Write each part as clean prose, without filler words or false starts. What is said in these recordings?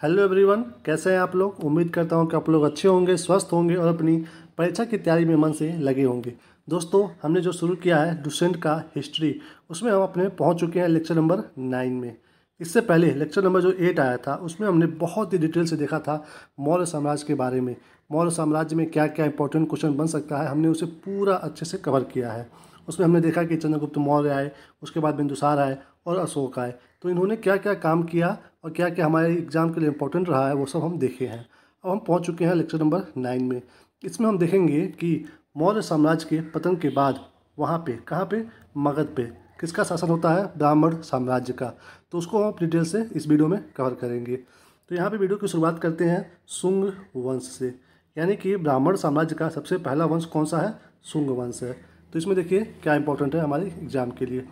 Hello everyone, कैसे हैं आप लोग। उम्मीद करता हूं कि आप लोग अच्छे होंगे, स्वस्थ होंगे और अपनी परीक्षा की तैयारी में मन से लगे होंगे। दोस्तों, हमने जो शुरू किया है डुसेंट का हिस्ट्री, उसमें हम अपने पहुंच चुके हैं लेक्चर नंबर 9 में। इससे पहले लेक्चर नंबर जो 8 आया था उसमें हमने बहुत ही डिटेल से देखा था मौर्य साम्राज्य के बारे में। मौर्य साम्राज्य में क्या क्या इंपॉर्टेंट क्वेश्चन बन सकता है, हमने उसे पूरा अच्छे से कवर किया है। उसमें हमने देखा कि चंद्रगुप्त मौर्य आए, उसके बाद बिंदुसार आए और अशोक आए। तो इन्होंने क्या क्या काम किया और क्या क्या हमारे एग्ज़ाम के लिए इम्पोर्टेंट रहा है, वो सब हम देखे हैं। अब हम पहुंच चुके हैं लेक्चर नंबर 9 में। इसमें हम देखेंगे कि मौर्य साम्राज्य के पतन के बाद वहाँ पे कहाँ पे मगध पे किसका शासन होता है, ब्राह्मण साम्राज्य का। तो उसको हम डिटेल से इस वीडियो में कवर करेंगे। तो यहाँ पे वीडियो की शुरुआत करते हैं शुंग वंश से, यानी कि ब्राह्मण साम्राज्य का सबसे पहला वंश कौन सा है, शुंग वंश है। तो इसमें देखिए क्या इंपॉर्टेंट है हमारे एग्जाम के लिए।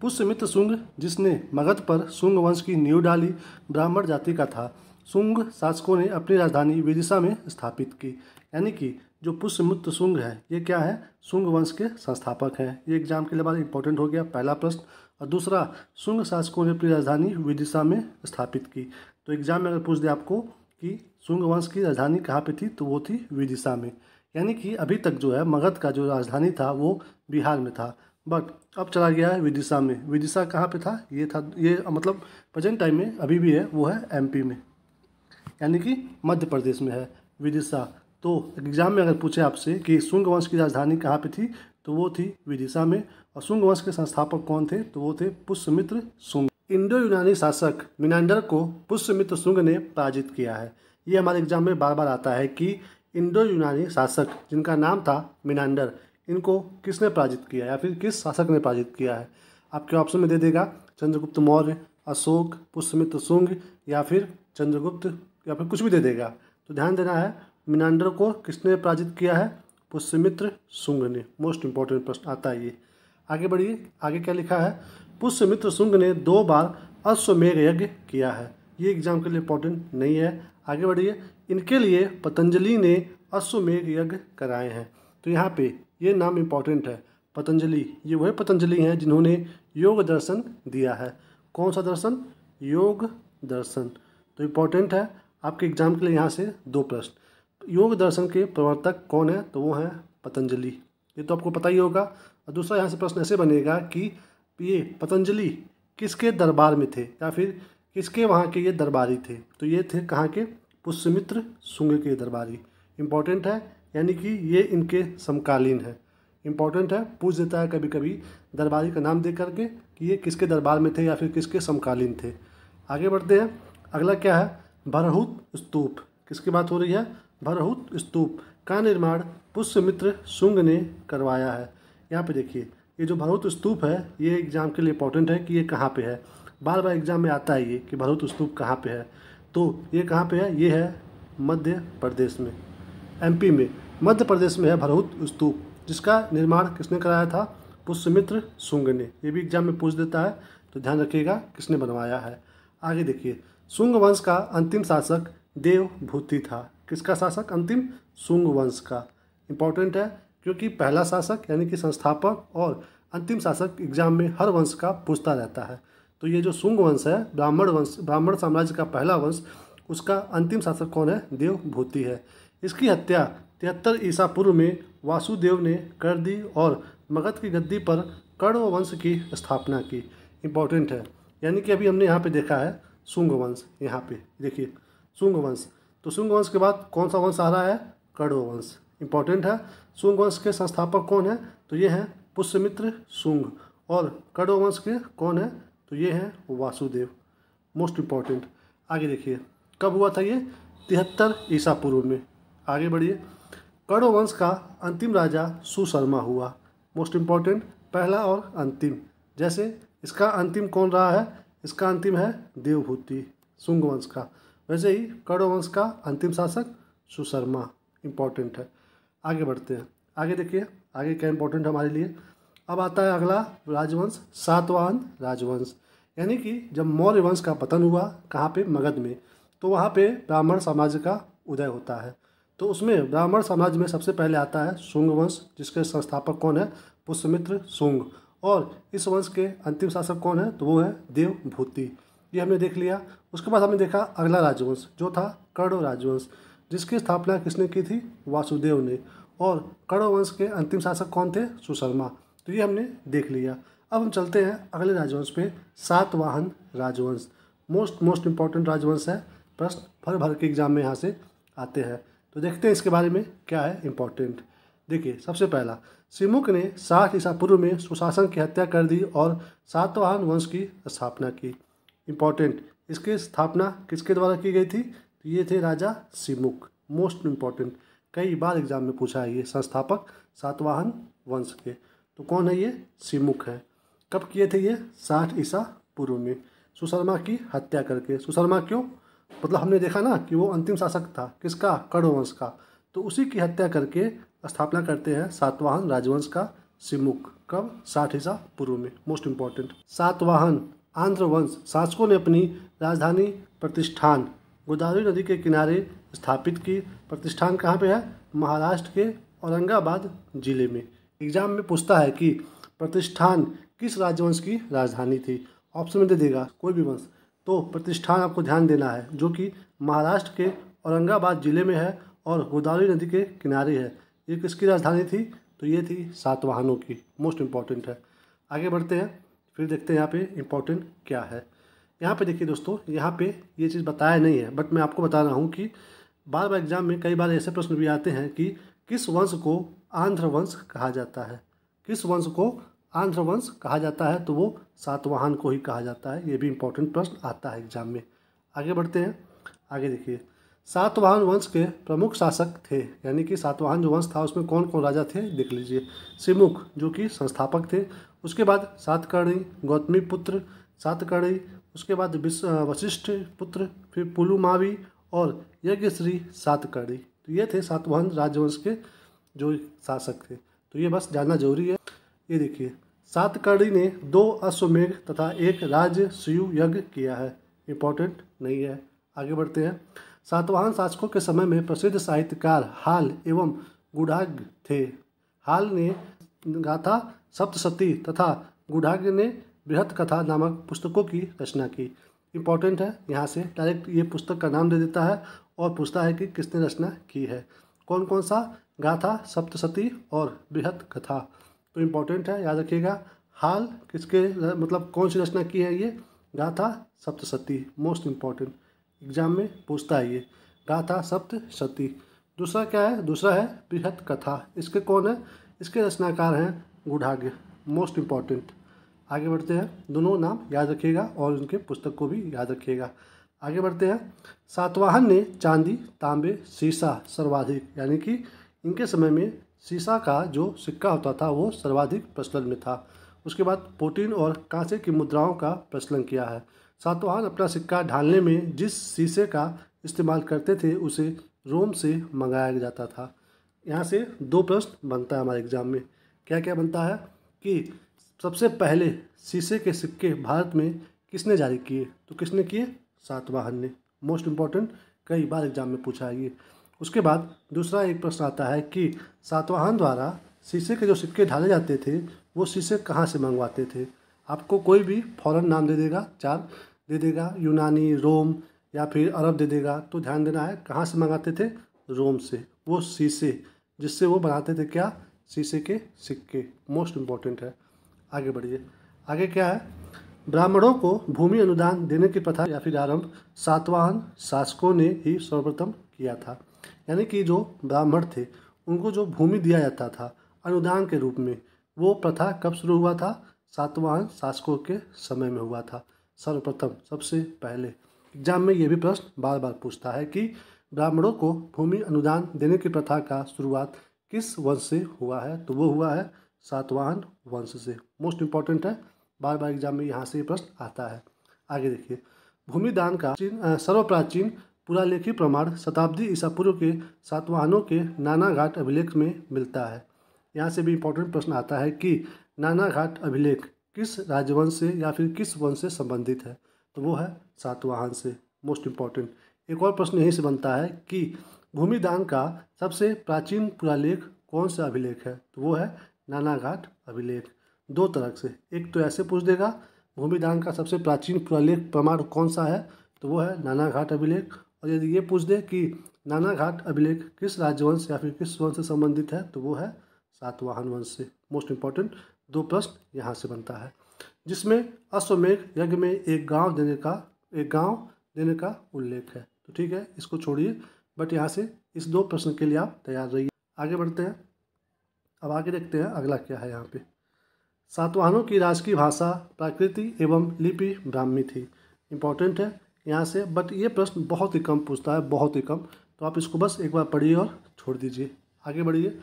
पुष्यमित्र शुंग, जिसने मगध पर शुंग वंश की नींव डाली, ब्राह्मण जाति का था। शुंग शासकों ने अपनी राजधानी विदिशा में स्थापित की। यानी कि जो पुष्यमित्र शुंग है ये क्या है, शुंग वंश के संस्थापक हैं। ये एग्जाम के लिए हमारा इंपॉर्टेंट हो गया पहला प्रश्न। और दूसरा, शुंग शासकों ने अपनी राजधानी विदिशा में स्थापित की। तो एग्जाम में अगर पूछ दे आपको कि शुंग वंश की राजधानी कहाँ पे थी, तो वो थी विदिशा में। यानी कि अभी तक जो है मगध का जो राजधानी था वो बिहार में था, बट अब चला गया है विदिशा में। विदिशा कहाँ पे था, ये था, ये मतलब प्रेजेंट टाइम में अभी भी है, वो है एमपी में, यानी कि मध्य प्रदेश में है विदिशा। तो एग्जाम में अगर पूछे आपसे कि शुंग वंश की राजधानी कहाँ पे थी, तो वो थी विदिशा में। और शुंग वंश के संस्थापक कौन थे, तो वो थे पुष्यमित्र शुंग। इंडो यूनानी शासक मिनांडर को पुष्यमित्र शुंग ने पराजित किया है। ये हमारे एग्जाम में बार बार आता है कि इंडो यूनानी शासक जिनका नाम था मिनांडर, इनको किसने पराजित किया या फिर किस शासक ने पराजित किया है। आपके ऑप्शन में दे देगा चंद्रगुप्त मौर्य, अशोक, पुष्यमित्र शुंग या फिर चंद्रगुप्त, या फिर कुछ भी दे देगा। तो ध्यान देना है, मिनांडर को किसने पराजित किया है, पुष्यमित्र शुंग ने। मोस्ट इंपॉर्टेंट प्रश्न आता है ये। आगे बढ़िए, आगे क्या लिखा है, पुष्यमित्र शुंग ने 2 बार अश्वमेध यज्ञ किया है। ये एग्जाम के लिए इंपॉर्टेंट नहीं है। आगे बढ़िए, इनके लिए पतंजलि ने अश्वमेध यज्ञ कराए हैं। तो यहाँ पे ये नाम इंपॉर्टेंट है, पतंजलि। ये वही पतंजलि हैं जिन्होंने योग दर्शन दिया है। कौन सा दर्शन, योग दर्शन। तो इम्पॉर्टेंट है आपके एग्जाम के लिए यहाँ से 2 प्रश्न। योग दर्शन के प्रवर्तक कौन है, तो वो हैं पतंजलि। ये तो आपको पता ही होगा। और दूसरा यहाँ से प्रश्न ऐसे बनेगा कि ये पतंजलि किसके दरबार में थे या फिर किसके वहाँ के ये दरबारी थे। तो ये थे कहाँ के, पुष्यमित्र शुंग के दरबारी। इम्पॉर्टेंट है, यानी कि ये इनके समकालीन है। इम्पॉर्टेंट है, पूछ देता है कभी कभी दरबारी का नाम दे करके कि ये किसके दरबार में थे या फिर किसके समकालीन थे। आगे बढ़ते हैं, अगला क्या है, भरहुत स्तूप। किसकी बात हो रही है, भरहुत स्तूप का निर्माण पुष्यमित्र शुंग ने करवाया है। यहाँ पे देखिए, ये जो भरहुत स्तूप है ये एग्जाम के लिए इंपॉर्टेंट है कि ये कहाँ पे है। बार बार एग्जाम में आता है ये कि भरहुत स्तूप कहाँ पे है। तो ये कहाँ पे है, ये है मध्य प्रदेश में, एमपी में, मध्य प्रदेश में है भरहुत स्तूप, जिसका निर्माण किसने कराया था, पुष्यमित्र शुंग ने। ये भी एग्जाम में पूछ देता है, तो ध्यान रखिएगा किसने बनवाया है। आगे देखिए, शुंग वंश का अंतिम शासक देवभूति था। किसका शासक अंतिम, शुंग वंश का। इंपॉर्टेंट है क्योंकि पहला शासक यानी कि संस्थापक और अंतिम शासक एग्जाम में हर वंश का पूछता रहता है। तो ये जो शुंग वंश है, ब्राह्मण वंश, ब्राह्मण साम्राज्य का पहला वंश, उसका अंतिम शासक कौन है, देवभूति है। इसकी हत्या 73 ईसा पूर्व में वासुदेव ने कर दी और मगध की गद्दी पर कण्व वंश की स्थापना की। इंपॉर्टेंट है, यानी कि अभी हमने यहाँ पे देखा है शुंग वंश। यहाँ पे देखिए शुंग वंश, तो शुंग वंश के बाद कौन सा वंश आ रहा है, कण्व वंश। इंपॉर्टेंट है, शुंग वंश के संस्थापक कौन है, तो ये हैं पुष्यमित्र शुंग। और कण्व वंश के कौन है, तो ये हैं वासुदेव। Most important. आगे देखिए, कब हुआ था ये, 73 ईसा पूर्व में। आगे बढ़िए, कण्व वंश का अंतिम राजा सुशर्मा हुआ। मोस्ट इंपॉर्टेंट, पहला और अंतिम। जैसे इसका अंतिम कौन रहा है, इसका अंतिम है देवभूति शुंग वंश का, वैसे ही कण्व वंश का अंतिम शासक सुशर्मा। इंपॉर्टेंट है। आगे बढ़ते हैं, आगे देखिए आगे क्या इंपॉर्टेंट है हमारे लिए। अब आता है अगला राजवंश, सातवाहन राजवंश। यानी कि जब मौर्य वंश का पतन हुआ कहाँ पे, मगध में, तो वहाँ पे ब्राह्मण साम्राज्य का उदय होता है। तो उसमें ब्राह्मण साम्राज्य में सबसे पहले आता है शुंग वंश, जिसके संस्थापक कौन है, पुष्यमित्र शुंग। और इस वंश के अंतिम शासक कौन है, तो वो है देवभूति। ये हमने देख लिया। उसके बाद हमने देखा अगला राजवंश जो था कण्व राजवंश, जिसकी स्थापना किसने की थी? वासुदेव ने। और कण्व वंश के अंतिम शासक कौन थे? सुशर्मा। तो ये हमने देख लिया। अब हम चलते हैं अगले राजवंश पे, सातवाहन राजवंश। मोस्ट इम्पॉर्टेंट राजवंश है, प्रश्न भर भर के एग्जाम में यहाँ से आते हैं। तो देखते हैं इसके बारे में क्या है इम्पोर्टेंट। देखिए, सबसे पहला, सिमुक ने 60 ईसा पूर्व में सुशासन की हत्या कर दी और सातवाहन वंश की स्थापना की। इम्पोर्टेंट, इसकी स्थापना किसके द्वारा की गई थी? तो ये थे राजा सिमुक। मोस्ट इम्पॉर्टेंट, कई बार एग्जाम में पूछा है ये, संस्थापक सातवाहन वंश के। तो कौन है ये? सिमुक है। कब किए थे ये? 60 ईसा पूर्व में, सुशर्मा की हत्या करके। सुशर्मा क्यों? मतलब हमने देखा ना कि वो अंतिम शासक था किसका? कण्व वंश का। तो उसी की हत्या करके स्थापना करते हैं सातवाहन राजवंश का सिमुक। कब? 60 ईसा पूर्व में। मोस्ट इम्पॉर्टेंट, सातवाहन आंध्र वंश शासकों ने अपनी राजधानी प्रतिष्ठान गोदावरी नदी के किनारे स्थापित की। प्रतिष्ठान कहाँ पे है? महाराष्ट्र के औरंगाबाद जिले में। एग्जाम में पूछता है कि प्रतिष्ठान किस राजवंश की राजधानी थी? ऑप्शन में दे देगा कोई भी वंश। तो प्रतिष्ठान आपको ध्यान देना है, जो कि महाराष्ट्र के औरंगाबाद जिले में है और गोदावरी नदी के किनारे है। ये किसकी राजधानी थी? तो ये थी सातवाहनों की। मोस्ट इम्पॉर्टेंट है। आगे बढ़ते हैं, फिर देखते हैं यहाँ पे इम्पोर्टेंट क्या है। यहाँ पे देखिए दोस्तों, यहाँ पे ये चीज़ बताया नहीं है, बट मैं आपको बता रहा हूँ कि बार बार एग्जाम में कई बार ऐसे प्रश्न भी आते हैं कि किस वंश को आंध्र वंश कहा जाता है? किस वंश को आंध्र वंश कहा जाता है? तो वो सातवाहन को ही कहा जाता है। ये भी इम्पोर्टेंट प्रश्न आता है एग्जाम में। आगे बढ़ते हैं। आगे देखिए, सातवाहन वंश के प्रमुख शासक थे, यानी कि सातवाहन जो वंश था उसमें कौन कौन राजा थे देख लीजिए। सिमुक जो कि संस्थापक थे, उसके बाद सातकर्णी, गौतमी पुत्र सातकर्णी, उसके बाद वशिष्ठ पुत्र, फिर पुलुमावी और यज्ञश्री सातकर्णी। तो ये थे सातवाहन राजवंश के जो शासक थे। तो ये बस जानना जरूरी है। ये देखिए, सातकर्णी ने 2 अश्वमेघ तथा 1 राजसूय यज्ञ किया है। इम्पोर्टेंट नहीं है। आगे बढ़ते हैं। सातवाहन शासकों के समय में प्रसिद्ध साहित्यकार हाल एवं गुडाग थे। हाल ने गाथा सप्तशती तथा गुडाग ने बृहत कथा नामक पुस्तकों की रचना की। इम्पोर्टेंट है, यहाँ से डायरेक्ट ये पुस्तक का नाम दे देता है और पूछता है कि किसने रचना की है। कौन कौन सा? गाथा सप्तशती और बृहत कथा। तो इम्पोर्टेंट है, याद रखिएगा। हाल किसके मतलब कौन सी रचना की है? ये गाथा सप्तशती। मोस्ट इम्पॉर्टेंट, एग्जाम में पूछता है ये, गाथा सप्तशती। दूसरा क्या है? दूसरा है बृहत कथा। इसके कौन है? इसके रचनाकार हैं गुडाग। Most important. आगे बढ़ते हैं, दोनों नाम याद रखिएगा और उनके पुस्तक को भी याद रखिएगा। आगे बढ़ते हैं। सातवाहन ने चांदी, तांबे, सीसा सर्वाधिक, यानी कि इनके समय में सीसा का जो सिक्का होता था वो सर्वाधिक प्रचलन में था। उसके बाद प्रोटीन और कांसे की मुद्राओं का प्रचलन किया है। सातवाहन अपना सिक्का ढालने में जिस शीशे का इस्तेमाल करते थे उसे रोम से मंगाया जाता था। यहाँ से 2 प्रश्न बनता है हमारे एग्जाम में। क्या क्या बनता है कि सबसे पहले शीशे के सिक्के भारत में किसने जारी किए? तो किसने किए? सातवाहन ने। मोस्ट इम्पॉर्टेंट, कई बार एग्जाम में पूछा है ये। उसके बाद दूसरा एक प्रश्न आता है कि सातवाहन द्वारा शीशे के जो सिक्के ढाले जाते थे वो शीशे कहाँ से मंगवाते थे? आपको कोई भी फॉरेन नाम दे देगा, 4 दे देगा, यूनानी, रोम या फिर अरब दे देगा। तो ध्यान देना है, कहाँ से मंगाते थे? रोम से। वो शीशे जिससे वो बनाते थे क्या? शीशे के सिक्के। मोस्ट इम्पॉर्टेंट है। आगे बढ़िए। आगे क्या है? ब्राह्मणों को भूमि अनुदान देने की प्रथा या फिर आरंभ सातवाहन शासकों ने ही सर्वप्रथम किया था। यानी कि जो ब्राह्मण थे उनको जो भूमि दिया जाता था अनुदान के रूप में, वो प्रथा कब शुरू हुआ था? सातवाहन शासकों के समय में हुआ था सर्वप्रथम, सबसे पहले। एग्जाम में ये भी प्रश्न बार बार पूछता है कि ब्राह्मणों को भूमि अनुदान देने की प्रथा का शुरुआत किस वंश से हुआ है? तो वो हुआ है सातवाहन वंश से। मोस्ट इम्पॉर्टेंट है, बार बार एग्जाम में यहाँ से ये प्रश्न आता है। आगे देखिए, भूमिदान का सर्वप्राचीन पुरालेखी प्रमाण शताब्दी ईसा पूर्व के सातवाहनों के नानाघाट अभिलेख में मिलता है। यहाँ से भी इम्पोर्टेंट प्रश्न आता है कि नानाघाट अभिलेख किस राजवंश से या फिर किस वंश से संबंधित है? तो वो है सातवाहन से। Most important. एक और प्रश्न यहीं से बनता है कि भूमिदान का सबसे प्राचीन पुरालेख कौन सा अभिलेख है? तो वो है नानाघाट अभिलेख। 2 तरह से, एक तो ऐसे पूछ देगा भूमिदान का सबसे प्राचीन पुरालेख प्रमाण कौन सा है, तो वो है नानाघाट अभिलेख। और यदि ये पूछ दे कि नानाघाट अभिलेख किस राजवंश या फिर किस वंश से संबंधित है, तो वो है सातवाहन वंश से। मोस्ट इम्पॉर्टेंट 2 प्रश्न यहाँ से बनता है, जिसमें अश्वमेध यज्ञ में एक गांव देने का उल्लेख है। तो ठीक है, इसको छोड़िए, बट यहाँ से इस 2 प्रश्न के लिए आप तैयार रहिए। आगे बढ़ते हैं। अब आगे देखते हैं अगला क्या है। यहाँ पे सातवाहनों की राजकीय भाषा प्राकृति एवं लिपि ब्राह्मी थी। इम्पॉर्टेंट है यहाँ से, बट ये प्रश्न बहुत ही कम पूछता है, बहुत ही कम। तो आप इसको बस एक बार पढ़िए और छोड़ दीजिए। आगे बढ़िए।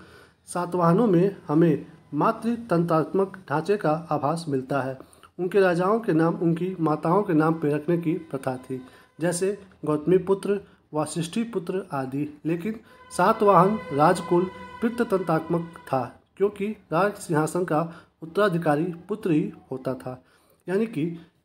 सातवाहनों में हमें मातृतंत्रात्मक ढांचे का आभास मिलता है। उनके राजाओं के नाम उनकी माताओं के नाम पर रखने की प्रथा थी, जैसे गौतमी पुत्र, वाशिष्ठी पुत्र आदि। लेकिन सातवाहन राजकुल पितृतंत्रात्मक था, क्योंकि राज सिंहासन का उत्तराधिकारी पुत्र ही होता था। यानी कि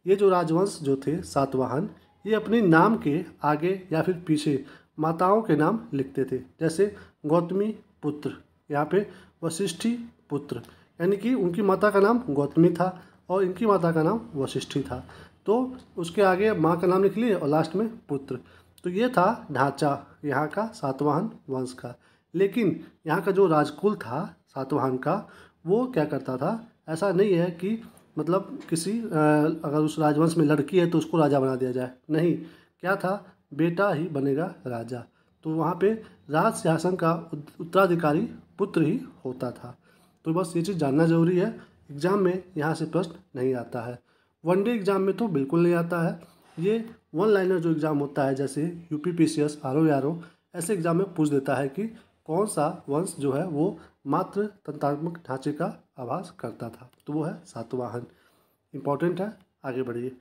ये जो राजवंश जो थे सातवाहन, ये अपने नाम के आगे या फिर पीछे माताओं के नाम लिखते थे, जैसे गौतमी पुत्र, यहाँ पे वशिष्ठी पुत्र, यानी कि उनकी माता का नाम गौतमी था और इनकी माता का नाम वशिष्ठी था। तो उसके आगे माँ का नाम लिख लिए और लास्ट में पुत्र। तो ये था ढांचा यहाँ का सातवाहन वंश का। लेकिन यहाँ का जो राजकुल था सातवाहन का, वो क्या करता था, ऐसा नहीं है कि मतलब किसी अगर उस राजवंश में लड़की है तो उसको राजा बना दिया जाए, नहीं। क्या था, बेटा ही बनेगा राजा। तो वहाँ पे राज सिंहासन का उत्तराधिकारी पुत्र ही होता था। तो बस ये चीज़ जानना जरूरी है। एग्ज़ाम में यहाँ से प्रश्न नहीं आता है, वनडे एग्ज़ाम में तो बिल्कुल नहीं आता है। ये वन लाइनर जो एग्ज़ाम होता है, जैसे यूपीपीसीएस, आरओ, ऐसे एग्ज़ाम में पूछ देता है कि कौन सा वंश जो है वो मात्र तंत्रात्मक ढांचे का आभास करता था, तो वो है सातवाहन। इम्पॉर्टेंट है। आगे बढ़िए।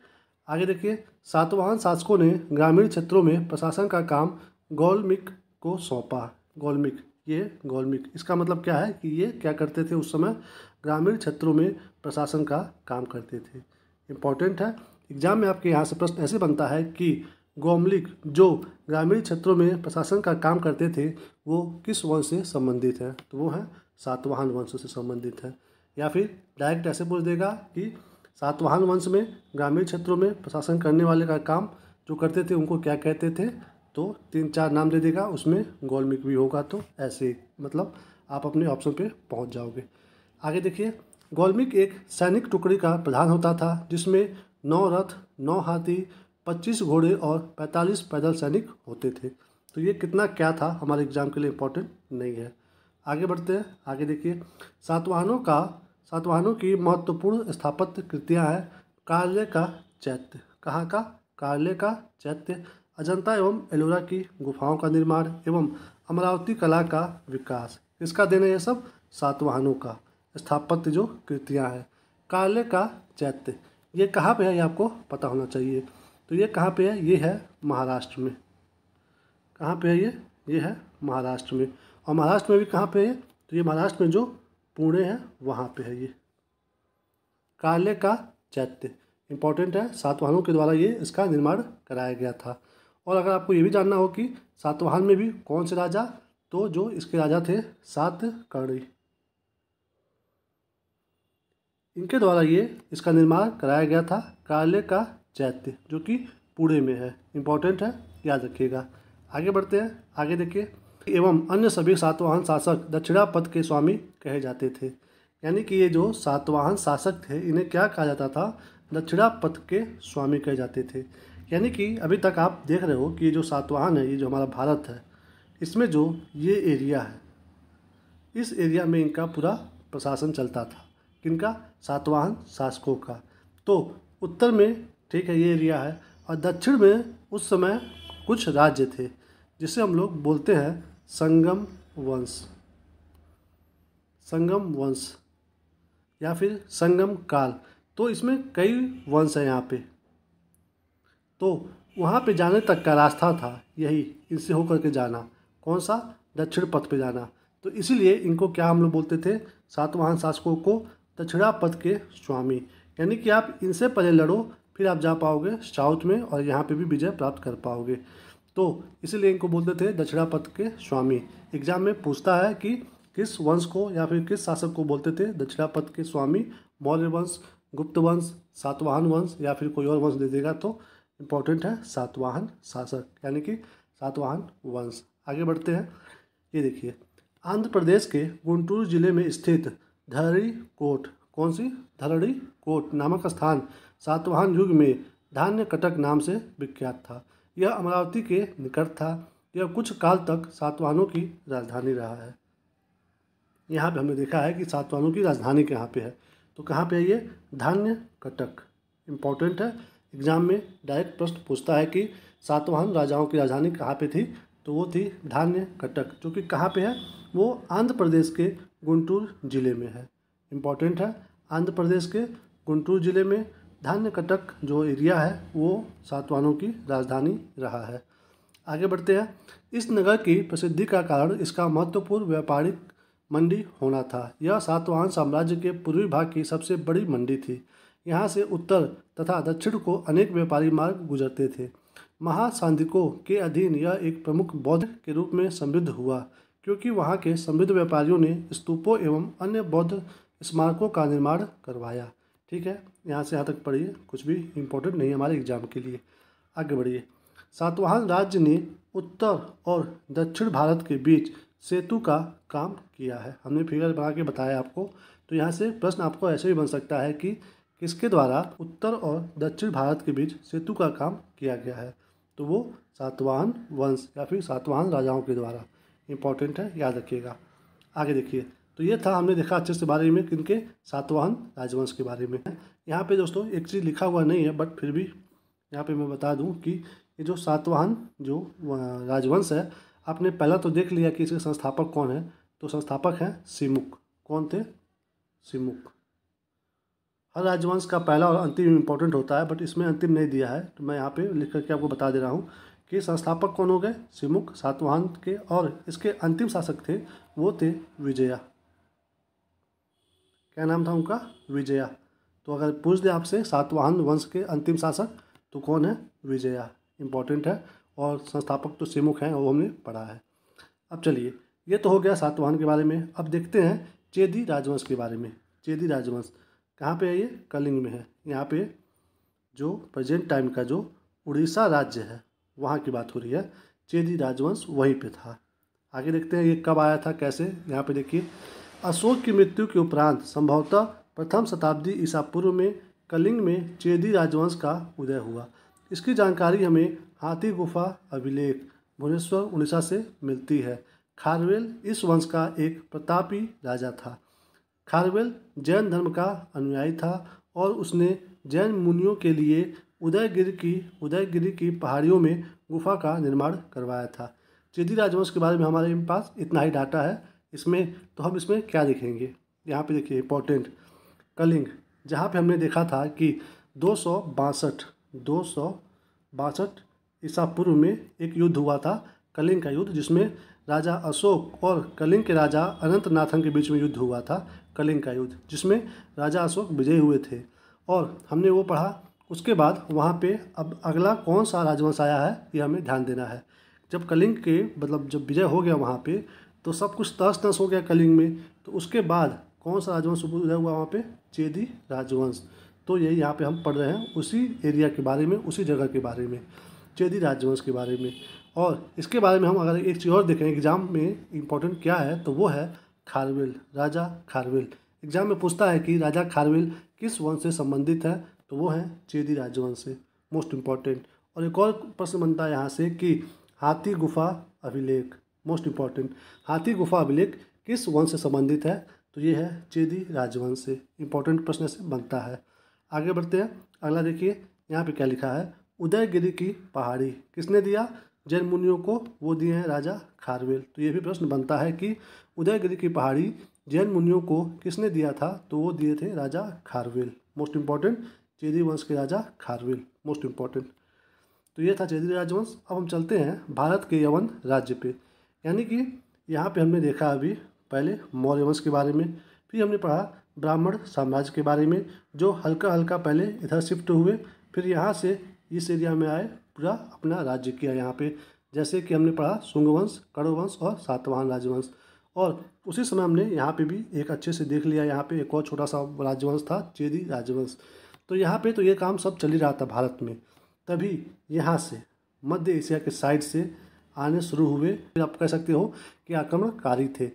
आगे देखिए, सातवाहन शासकों ने ग्रामीण क्षेत्रों में प्रशासन का काम गौलमिक को सौंपा। गौलमिक इसका मतलब क्या है कि ये क्या करते थे उस समय, ग्रामीण क्षेत्रों में प्रशासन का काम करते थे। इम्पॉर्टेंट है। एग्जाम में आपके यहाँ से प्रश्न ऐसे बनता है कि गौमलिक जो ग्रामीण क्षेत्रों में प्रशासन का काम करते थे वो किस वंश से संबंधित है, तो वो है सातवाहन वंश से संबंधित है। या फिर डायरेक्ट ऐसे पूछ देगा कि सातवाहन वंश में ग्रामीण क्षेत्रों में प्रशासन करने वाले का काम जो करते थे उनको क्या कहते थे, तो 3-4 नाम दे देगा, उसमें गौलमिक भी होगा। तो ऐसे मतलब आप अपने ऑप्शन पे पहुंच जाओगे। आगे देखिए, गौलमिक एक सैनिक टुकड़ी का प्रधान होता था, जिसमें 9 रथ, 9 हाथी, 25 घोड़े और 45 पैदल सैनिक होते थे। तो ये कितना क्या था हमारे एग्जाम के लिए इम्पोर्टेंट नहीं है। आगे बढ़ते हैं। आगे देखिए, सातवाहनों की महत्वपूर्ण स्थापत्य कृतियाँ हैं कार्ले का चैत्य। कहाँ का? कार्ले का चैत्य, अजंता एवं एलोरा की गुफाओं का निर्माण एवं अमरावती कला का विकास। इसका देना ये सब सातवाहनों का स्थापत्य जो कृतियाँ हैं। कार्ले का चैत्य ये कहाँ पे है, ये आपको पता होना चाहिए। तो ये कहाँ पे है? ये है महाराष्ट्र में। कहाँ पे है ये है महाराष्ट्र में। और महाराष्ट्र में भी कहाँ पे है? तो ये महाराष्ट्र में जो पुणे है वहाँ पे है ये कार्ले का चैत्य। इम्पॉर्टेंट है, सातवाहनों के द्वारा ये इसका निर्माण कराया गया था। और अगर आपको ये भी जानना हो कि सातवाहन में भी कौन से राजा, तो जो इसके राजा थे सातकर्णी, इनके द्वारा ये इसका निर्माण कराया गया था कार्ले का चैत्य, जो कि पुणे में है। इम्पॉर्टेंट है, याद रखिएगा। आगे बढ़ते हैं। आगे देखिए, एवं अन्य सभी सातवाहन शासक दक्षिणापथ के स्वामी कहे जाते थे। यानी कि ये जो सातवाहन शासक थे इन्हें क्या कहा जाता था? दक्षिणापथ के स्वामी कहे जाते थे। यानी कि अभी तक आप देख रहे हो कि ये जो सातवाहन है, ये जो हमारा भारत है, इसमें जो ये एरिया है, इस एरिया में इनका पूरा प्रशासन चलता था। किनका? सातवाहन शासकों का। तो उत्तर में ठीक है ये एरिया है, और दक्षिण में उस समय कुछ राज्य थे जिसे हम लोग बोलते हैं संगम वंश या फिर संगम काल। तो इसमें कई वंश हैं यहाँ पे। तो वहाँ पे जाने तक का रास्ता था यही, इनसे होकर के जाना। कौन सा? दक्षिण पथ पे जाना। तो इसीलिए इनको क्या हम लोग बोलते थे? सातवाहन शासकों को दक्षिणापथ के स्वामी। यानी कि आप इनसे पहले लड़ो, फिर आप जा पाओगे साउथ में और यहाँ पे भी विजय प्राप्त कर पाओगे। तो इसीलिए इनको बोलते थे दक्षिणापथ के स्वामी। एग्जाम में पूछता है कि किस वंश को या फिर किस शासक को बोलते थे दक्षिणापथ के स्वामी? मौर्य वंश, गुप्त वंश, सातवाहन वंश या फिर कोई और वंश दे देगा तो इम्पोर्टेंट है सातवाहन शासक, यानी कि सातवाहन वंश। आगे बढ़ते हैं। ये देखिए, आंध्र प्रदेश के गुंटूर जिले में स्थित धरड़ी कोट, कौन सी, धरड़ी कोट नामक स्थान सातवाहन युग में धान्य कटक नाम से विख्यात था। यह अमरावती के निकट था। यह कुछ काल तक सातवाहनों की राजधानी रहा है। यहाँ पे हमने देखा है कि सातवाहनों की राजधानी कहाँ पे है, तो कहाँ पे है ये, धान्य कटक। इम्पोर्टेंट है, एग्जाम में डायरेक्ट प्रश्न पूछता है कि सातवाहन राजाओं की राजधानी कहाँ पे थी, तो वो थी धान्य कटक, जो कि कहाँ पे है, वो आंध्र प्रदेश के गुंटूर जिले में है। इम्पोर्टेंट है, आंध्र प्रदेश के गुंटूर जिले में धान्य कटक जो एरिया है वो सातवाहनों की राजधानी रहा है। आगे बढ़ते हैं। इस नगर की प्रसिद्धि का कारण इसका महत्वपूर्ण व्यापारिक मंडी होना था। यह सातवाहन साम्राज्य के पूर्वी भाग की सबसे बड़ी मंडी थी। यहाँ से उत्तर तथा दक्षिण को अनेक व्यापारी मार्ग गुजरते थे। महासांधिकों के अधीन यह एक प्रमुख बौद्ध के रूप में समृद्ध हुआ, क्योंकि वहाँ के समृद्ध व्यापारियों ने स्तूपों एवं अन्य बौद्ध स्मारकों का निर्माण करवाया। ठीक है, यहाँ से यहाँ तक पढ़िए, कुछ भी इम्पोर्टेंट नहीं है हमारे एग्जाम के लिए। आगे बढ़िए। सातवाहन राज्य ने उत्तर और दक्षिण भारत के बीच सेतु का काम किया है। हमने फिगर बना के बताया आपको, तो यहाँ से प्रश्न आपको ऐसे भी बन सकता है कि किसके द्वारा उत्तर और दक्षिण भारत के बीच सेतु का काम किया गया है, तो वो सातवाहन वंश या फिर सातवाहन राजाओं के द्वारा। इम्पोर्टेंट है, याद रखिएगा। आगे देखिए, तो ये था, हमने देखा अच्छे से बारे में किनके, सातवाहन राजवंश के बारे में। यहाँ पे दोस्तों एक चीज़ लिखा हुआ नहीं है, बट फिर भी यहाँ पे मैं बता दूँ कि ये जो सातवाहन जो राजवंश है, आपने पहला तो देख लिया कि इसके संस्थापक कौन है, तो संस्थापक हैं सिमुक। कौन थे, सिमुक। हर राजवंश का पहला और अंतिम इम्पोर्टेंट होता है, बट इसमें अंतिम नहीं दिया है, तो मैं यहाँ पे लिख करके आपको बता दे रहा हूँ कि संस्थापक कौन हो गए, सिमुक सातवाहन के, और इसके अंतिम शासक थे वो थे विजया। क्या नाम था उनका, विजया। तो अगर पूछ दे आपसे सातवाहन वंश के अंतिम शासक, तो कौन है, विजया। इम्पोर्टेंट है, और संस्थापक तो सिमुक हैं, वो हमने पढ़ा है। अब चलिए, ये तो हो गया सातवाहन के बारे में। अब देखते हैं चेदी राजवंश के बारे में। चेदी राजवंश कहाँ पे है, ये कलिंग में है। यहाँ पे जो प्रेजेंट टाइम का जो उड़ीसा राज्य है वहाँ की बात हो रही है। चेदी राजवंश वहीं पे था। आगे देखते हैं ये कब आया था, कैसे। यहाँ पे देखिए, अशोक की मृत्यु के उपरांत संभवतः प्रथम शताब्दी ईसा पूर्व में कलिंग में चेदी राजवंश का उदय हुआ। इसकी जानकारी हमें हाथी गुफा अभिलेख भुवनेश्वर उड़ीसा से मिलती है। खारवेल इस वंश का एक प्रतापी राजा था। खारवेल जैन धर्म का अनुयायी था और उसने जैन मुनियों के लिए उदयगिरी की पहाड़ियों में गुफा का निर्माण करवाया था। चेदी राजवंश के बारे में हमारे पास इतना ही डाटा है इसमें, तो हम इसमें क्या देखेंगे। यहाँ पे देखिए इंपॉर्टेंट, कलिंग, जहाँ पे हमने देखा था कि 262 ईसा पूर्व में एक युद्ध हुआ था, कलिंग का युद्ध, जिसमें राजा अशोक और कलिंग के राजा अनंतनाथन के बीच में युद्ध हुआ था। कलिंग का युद्ध जिसमें राजा अशोक विजयी हुए थे, और हमने वो पढ़ा। उसके बाद वहाँ पे अब अगला कौन सा राजवंश आया है, ये हमें ध्यान देना है। जब कलिंग के जब विजय हो गया वहाँ पे, तो सब कुछ तहस नहस हो गया कलिंग में, तो उसके बाद कौन सा राजवंश उदय हुआ वहाँ पे, चेदी राजवंश। तो यही यहाँ पे हम पढ़ रहे हैं, उसी एरिया के बारे में, उसी जगह के बारे में, चेदी राजवंश के बारे में। और इसके बारे में हम अगर एक चीज़ और देखें एग्जाम में इम्पोर्टेंट क्या है, तो वो है खारवेल, राजा खारवेल। एग्जाम में पूछता है कि राजा खारवेल किस वंश से संबंधित है, तो वो है चेदी राजवंश से, मोस्ट इम्पॉर्टेंट। और एक और प्रश्न बनता है यहाँ से कि हाथी गुफा अभिलेख, मोस्ट इम्पॉर्टेंट, हाथी गुफा अभिलेख किस वंश से संबंधित है, तो ये है चेदी राजवंश से। इंपॉर्टेंट प्रश्न से बनता है। आगे बढ़ते हैं, अगला देखिए यहाँ पे क्या लिखा है, उदयगिरी की पहाड़ी किसने दिया, जैन मुनियों को, वो दिए हैं राजा खारवेल। तो ये भी प्रश्न बनता है कि उदयगिरी की पहाड़ी जैन मुनियों को किसने दिया था, तो वो दिए थे राजा खारवेल। मोस्ट इम्पॉर्टेंट, चेदी वंश के राजा खारवेल, मोस्ट इम्पॉर्टेंट। तो ये था चेदी राजवंश। अब हम चलते हैं भारत के यवन राज्य पे, यानी कि यहाँ पे हमने देखा अभी पहले मौर्य वंश के बारे में, फिर हमने पढ़ा ब्राह्मण साम्राज्य के बारे में, जो हल्का हल्का पहले इधर शिफ्ट हुए, फिर यहाँ से इस एरिया में आए, पूरा अपना राज्य किया यहाँ पे। जैसे कि हमने पढ़ा शुंग वंश, कण्व वंश और सातवाहन राजवंश। और उसी समय हमने यहाँ पे भी एक अच्छे से देख लिया, यहाँ पे एक और छोटा सा राजवंश था, चेदी राजवंश। तो यहाँ पे तो ये काम सब चल ही रहा था भारत में। तभी यहाँ से मध्य एशिया के साइड से आने शुरू हुए, फिर आप कह सकते हो कि आक्रमणकारी थे।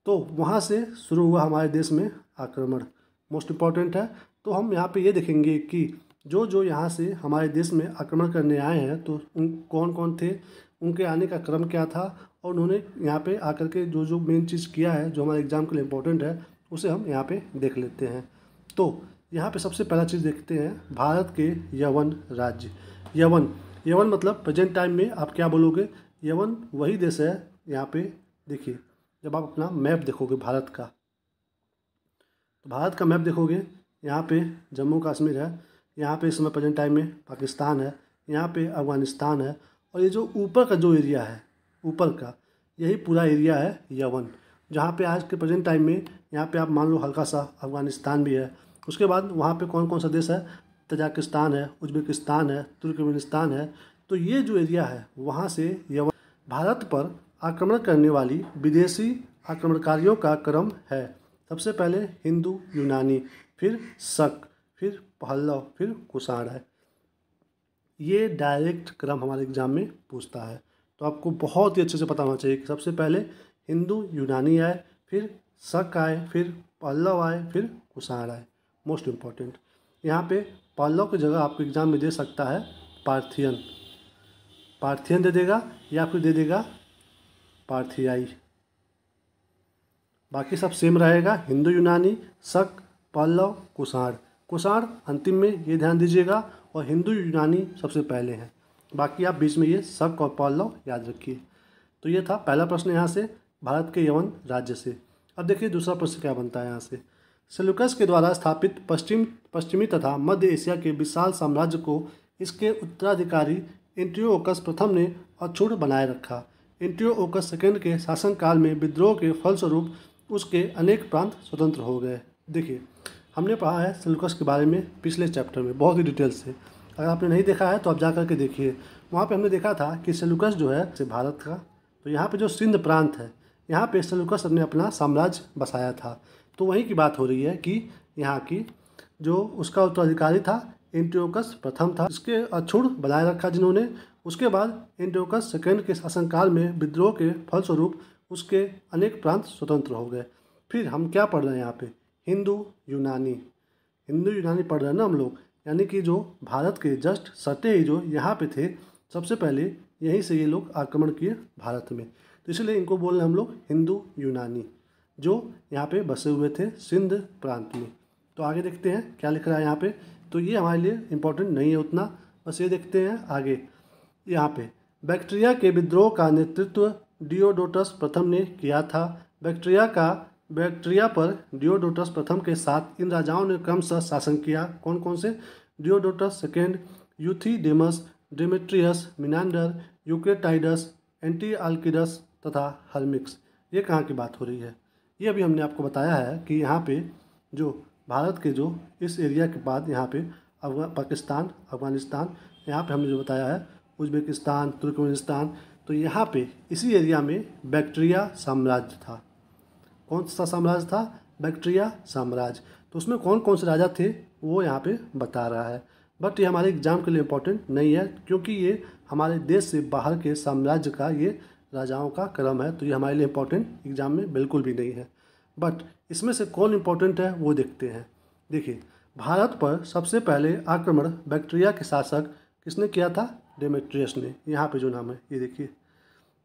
तो वहाँ से शुरू हुआ हमारे देश में आक्रमण, मोस्ट इम्पॉर्टेंट है। तो हम यहाँ पे ये देखेंगे कि जो जो यहाँ से हमारे देश में आक्रमण करने आए हैं तो उन कौन कौन थे, उनके आने का क्रम क्या था, और उन्होंने यहाँ पे आकर के जो जो मेन चीज़ किया है जो हमारे एग्जाम के लिए इम्पोर्टेंट है, उसे हम यहाँ पे देख लेते हैं। तो यहाँ पे सबसे पहला चीज़ देखते हैं, भारत के यवन राज्य। यवन, यवन मतलब प्रेजेंट टाइम में आप क्या बोलोगे, यवन वही देश है। यहाँ पे देखिए, जब आप अपना मैप देखोगे भारत का, तो भारत का मैप देखोगे, यहाँ पे जम्मू कश्मीर है, यहाँ पे इस समय प्रेजेंट टाइम में पाकिस्तान है, यहाँ पे अफगानिस्तान है, और ये जो ऊपर का जो एरिया है, ऊपर का, यही पूरा एरिया है यवन। जहाँ पे आज के प्रेजेंट टाइम में यहाँ पे आप मान लो हल्का सा अफगानिस्तान भी है। उसके बाद वहाँ पे कौन कौन सा देश है, तजाकिस्तान है, उज्बेकिस्तान है, तुर्कमेनिस्तान है। तो ये जो एरिया है वहाँ से यवन भारत पर आक्रमण करने वाली विदेशी आक्रमणकारियों का क्रम है। सबसे पहले हिंदू यूनानी, फिर शक, फिर पहलव, फिर कुषाण है। ये डायरेक्ट क्रम हमारे एग्जाम में पूछता है, तो आपको बहुत ही अच्छे से पता होना चाहिए कि सबसे पहले हिंदू यूनानी आए, फिर शक आए, फिर पल्लव आए, फिर कुषाण आए। मोस्ट इम्पॉर्टेंट, यहाँ पे पल्लव की जगह आपको एग्जाम में दे सकता है पार्थियन, पार्थियन दे देगा, या फिर दे देगा पार्थियाई। बाकी सब सेम रहेगा, हिंदू यूनानी, शक, पल्लव, कुषाण। कुषाण अंतिम में, ये ध्यान दीजिएगा, और हिंदू यूनानी सबसे पहले हैं। बाकी आप बीच में ये शक और पल्लव याद रखिए। तो ये था पहला प्रश्न यहाँ से, भारत के यवन राज्य से। अब देखिए दूसरा प्रश्न क्या बनता है यहाँ से। सेल्यूकस के द्वारा स्थापित पश्चिमी तथा मध्य एशिया के विशाल साम्राज्य को इसके उत्तराधिकारी एंटियोकस प्रथम ने अक्षुण्ण बनाए रखा। एंटियोकस सेकंड के शासनकाल में विद्रोह के फलस्वरूप उसके अनेक प्रांत स्वतंत्र हो गए। देखिए, हमने पढ़ा है सेल्यूकस के बारे में पिछले चैप्टर में बहुत ही डिटेल से। अगर आपने नहीं देखा है तो आप जा कर के देखिए। वहाँ पे हमने देखा था कि सेल्यूकस जो है से भारत का, तो यहाँ पे जो सिंध प्रांत है, यहाँ पे सेल्यूकस ने अपना साम्राज्य बसाया था। तो वहीं की बात हो रही है कि यहाँ की जो उसका उत्तराधिकारी था एंटियोकस प्रथम था, इसके अक्षुण्ण बनाए रखा जिन्होंने। उसके बाद एंटियोकस सेकंड के शासनकाल में विद्रोह के फलस्वरूप उसके अनेक प्रांत स्वतंत्र हो गए। फिर हम क्या पढ़ रहे हैं यहाँ पे, हिंदू यूनानी, हिंदू यूनानी पढ़ रहे हैं ना हम लोग, यानी कि जो भारत के जस्ट सटे ही जो यहाँ पे थे, सबसे पहले यहीं से ये लोग आक्रमण किए भारत में, तो इसलिए इनको बोल रहे हैं हम लोग हिंदू यूनानी, जो यहाँ पे बसे हुए थे सिंध प्रांत में। तो आगे देखते हैं क्या लिख रहा है यहाँ पे। तो ये हमारे लिए इम्पोर्टेंट नहीं है उतना, बस ये देखते हैं आगे। यहाँ पे बैक्ट्रिया के विद्रोह का नेतृत्व डियोडोटस प्रथम ने किया था। बैक्ट्रिया पर डियोडोटस प्रथम के साथ इन राजाओं ने क्रमशः शासन किया। कौन कौन से, Diodotus second, Euthydemus, Demetrius, Menander, Eucratides, Antialcidas तथा हर्मिक्स। ये कहाँ की बात हो रही है, ये अभी हमने आपको बताया है कि यहाँ पे जो भारत के जो इस एरिया के बाद यहाँ पे पाकिस्तान, अफगानिस्तान, यहाँ पे हमने जो बताया है उज्बेकिस्तान, तुर्कमेनिस्तान, तो यहाँ पे इसी एरिया में बैक्ट्रिया साम्राज्य था। कौन सा साम्राज्य था, बैक्ट्रिया साम्राज्य। तो उसमें कौन कौन से राजा थे वो यहाँ पे बता रहा है, बट ये हमारे एग्जाम के लिए इम्पोर्टेंट नहीं है, क्योंकि ये हमारे देश से बाहर के साम्राज्य का ये राजाओं का क्रम है, तो ये हमारे लिए इम्पोर्टेंट एग्जाम में बिल्कुल भी नहीं है। बट इसमें से कौन इम्पोर्टेंट है वो देखते हैं। देखिए, भारत पर सबसे पहले आक्रमण बैक्ट्रिया के शासक किसने किया था, डेमेट्रियस ने। यहाँ पे जो नाम है ये देखिए,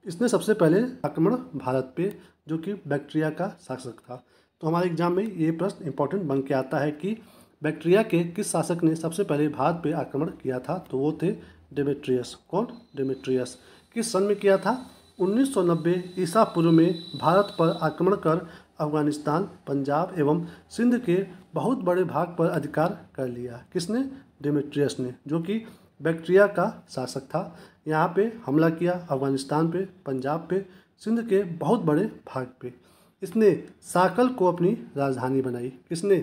इसने सबसे पहले आक्रमण भारत पे, जो कि बैक्ट्रिया का शासक था। तो हमारे एग्जाम में ये प्रश्न इंपॉर्टेंट बन के आता है कि बैक्ट्रिया के किस शासक ने सबसे पहले भारत पे आक्रमण किया था, तो वो थे डेमेट्रियस। कौन, डेमेट्रियस। किस सन में किया था, 1990 ईसा पूर्व में भारत पर आक्रमण कर अफगानिस्तान, पंजाब एवं सिंध के बहुत बड़े भाग पर अधिकार कर लिया। किसने, डेमेट्रियस ने, जो कि बैक्ट्रिया का शासक था। यहाँ पे हमला किया अफगानिस्तान पे, पंजाब पे, सिंध के बहुत बड़े भाग पे। इसने साकल को अपनी राजधानी बनाई। किसने,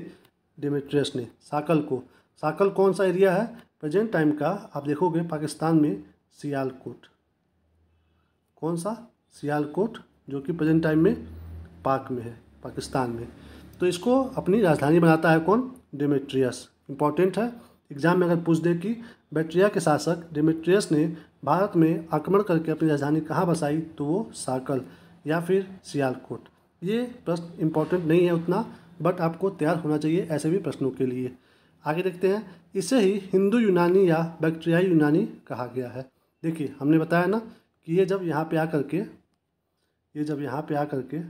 डेमेट्रियस ने साकल को। साकल कौन सा एरिया है, प्रेजेंट टाइम का आप देखोगे पाकिस्तान में सियालकोट। कौन सा, सियालकोट, जो कि प्रेजेंट टाइम में पाक में है, पाकिस्तान में। तो इसको अपनी राजधानी बनाता है कौन? डेमेट्रियस। इंपॉर्टेंट है, एग्जाम में अगर पूछ दे कि बैक्ट्रिया के शासक डेमेट्रियस ने भारत में आक्रमण करके अपनी राजधानी कहाँ बसाई, तो वो साकल या फिर सियालकोट। ये प्रश्न इंपॉर्टेंट नहीं है उतना, बट आपको तैयार होना चाहिए ऐसे भी प्रश्नों के लिए। आगे देखते हैं, इसे ही हिंदू यूनानी या बैक्ट्रियाई यूनानी कहा गया है। देखिए हमने बताया ना कि ये जब यहाँ पे आकर के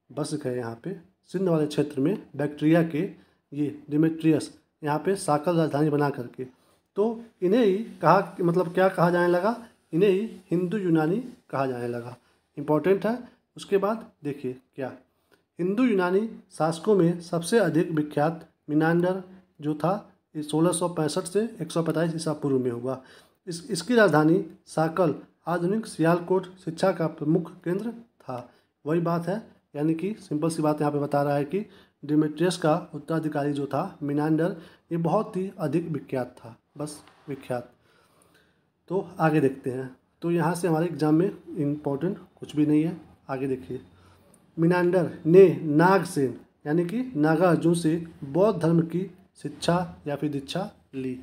बस गए यहाँ पे सिंध वाले क्षेत्र में बैक्ट्रिया के ये डेमेट्रियस यहाँ पे साकल राजधानी बना करके, तो इन्हें ही कहा, मतलब क्या कहा जाने लगा, इन्हें ही हिंदू यूनानी कहा जाने लगा। इम्पोर्टेंट है। उसके बाद देखिए क्या, हिंदू यूनानी शासकों में सबसे अधिक विख्यात मिनांडर जो था 1665 से 145 ईसा पूर्व में हुआ। इसकी राजधानी साकल आधुनिक सियालकोट शिक्षा का प्रमुख केंद्र था। वही बात है, यानी कि सिंपल सी बात यहाँ पे बता रहा है कि डेमेट्रियस का उत्तराधिकारी जो था मिनांडर, ये बहुत ही अधिक विख्यात था, बस विख्यात। तो आगे देखते हैं, तो यहाँ से हमारे एग्जाम में इम्पोर्टेंट कुछ भी नहीं है। आगे देखिए, मिनांडर ने नागसेन यानी कि नागार्जुन से बौद्ध धर्म की शिक्षा या फिर दीक्षा ली।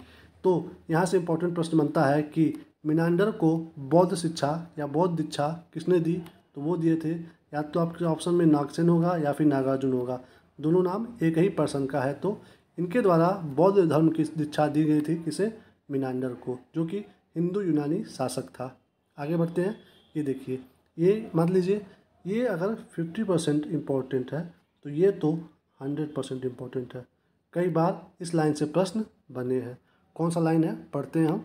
तो यहाँ से इम्पोर्टेंट प्रश्न बनता है कि मिनांडर को बौद्ध शिक्षा या बौद्ध दीक्षा किसने दी, तो वो दिए थे या तो आपके ऑप्शन में नागसेन होगा या फिर नागार्जुन होगा। दोनों नाम एक ही पर्सन का है, तो इनके द्वारा बौद्ध धर्म की दीक्षा दी गई थी किसे? मिनांडर को, जो कि हिंदू यूनानी शासक था। आगे बढ़ते हैं, ये देखिए, ये मान लीजिए ये अगर 50% इम्पोर्टेंट है तो ये तो 100% इम्पोर्टेंट है। कई बार इस लाइन से प्रश्न बने हैं। कौन सा लाइन है, पढ़ते हैं हम।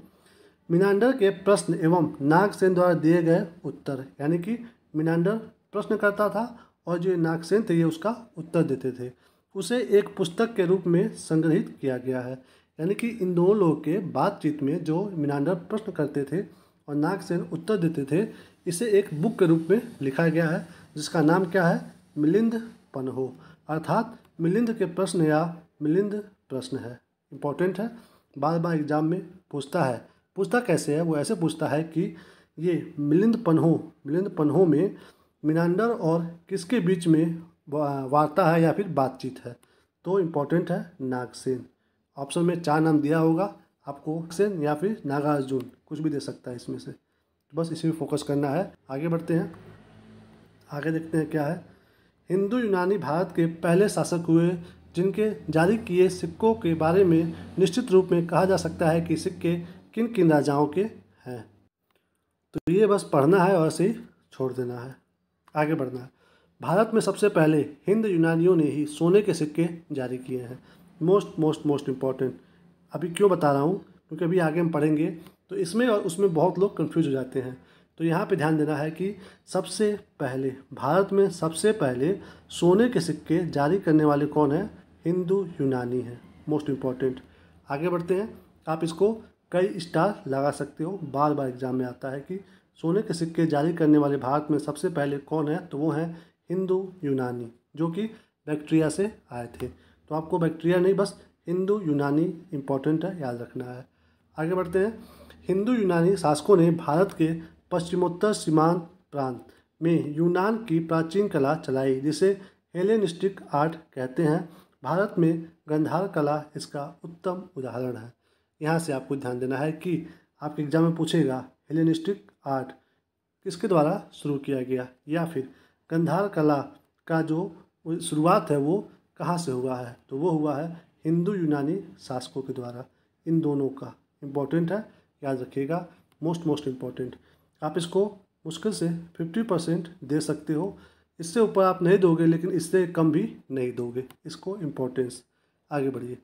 मिनांडर के प्रश्न एवं नागसेन द्वारा दिए गए उत्तर, यानी कि मिनांडर प्रश्न करता था और जो नागसेन थे ये उसका उत्तर देते थे, उसे एक पुस्तक के रूप में संग्रहित किया गया है। यानी कि इन दोनों लोगों के बातचीत में जो मिनांडर प्रश्न करते थे और नागसेन उत्तर देते थे, इसे एक बुक के रूप में लिखा गया है, जिसका नाम क्या है? मिलिंद पन्हो, अर्थात मिलिंद के प्रश्न या मिलिंद प्रश्न है। इम्पोर्टेंट है, बार बार एग्जाम में पूछता कैसे है, वो ऐसे पूछता है कि ये मिलिंद पन्हो में मिनांडर और किसके बीच में वार्ता है या फिर बातचीत है, तो इम्पोर्टेंट है नागसेन। ऑप्शन में 4 नाम दिया होगा आपको, नागसेन या फिर नागार्जुन, कुछ भी दे सकता है इसमें से, तो बस इसी में फोकस करना है। आगे बढ़ते हैं, आगे देखते हैं क्या है। हिंदू यूनानी भारत के पहले शासक हुए जिनके जारी किए सिक्कों के बारे में निश्चित रूप में कहा जा सकता है कि सिक्के किन किन राजाओं के हैं। तो ये बस पढ़ना है और ऐसे ही छोड़ देना है, आगे बढ़ना है। भारत में सबसे पहले हिंद यूनानियों ने ही सोने के सिक्के जारी किए हैं। Most important. अभी क्यों बता रहा हूँ, क्योंकि अभी आगे हम पढ़ेंगे तो इसमें और उसमें बहुत लोग कंफ्यूज हो जाते हैं। तो यहाँ पे ध्यान देना है कि सबसे पहले भारत में सबसे पहले सोने के सिक्के जारी करने वाले कौन है? हिंदू यूनानी है। Most important. आगे बढ़ते हैं, आप इसको कई स्टार लगा सकते हो, बार बार एग्जाम में आता है कि सोने के सिक्के जारी करने वाले भारत में सबसे पहले कौन है, तो वो है हिंदू यूनानी, जो कि बैक्ट्रिया से आए थे। तो आपको बैक्ट्रिया नहीं, बस हिंदू यूनानी इम्पोर्टेंट है, याद रखना है। आगे बढ़ते हैं, हिंदू यूनानी शासकों ने भारत के पश्चिमोत्तर सीमांत प्रांत में यूनान की प्राचीन कला चलाई, जिसे हेलेनिस्टिक आर्ट कहते हैं। भारत में गंधार कला इसका उत्तम उदाहरण है। यहाँ से आपको ध्यान देना है कि आपके एग्जाम में पूछेगा हेलेनिस्टिक आर्ट किसके द्वारा शुरू किया गया, या फिर गंधार कला का जो शुरुआत है वो कहाँ से हुआ है, तो वो हुआ है हिंदू यूनानी शासकों के द्वारा। इन दोनों का इम्पोर्टेंट है, याद रखिएगा। Most important. आप इसको मुश्किल से 50% दे सकते हो, इससे ऊपर आप नहीं दोगे, लेकिन इससे कम भी नहीं दोगे इसको इम्पोर्टेंस। आगे बढ़िए,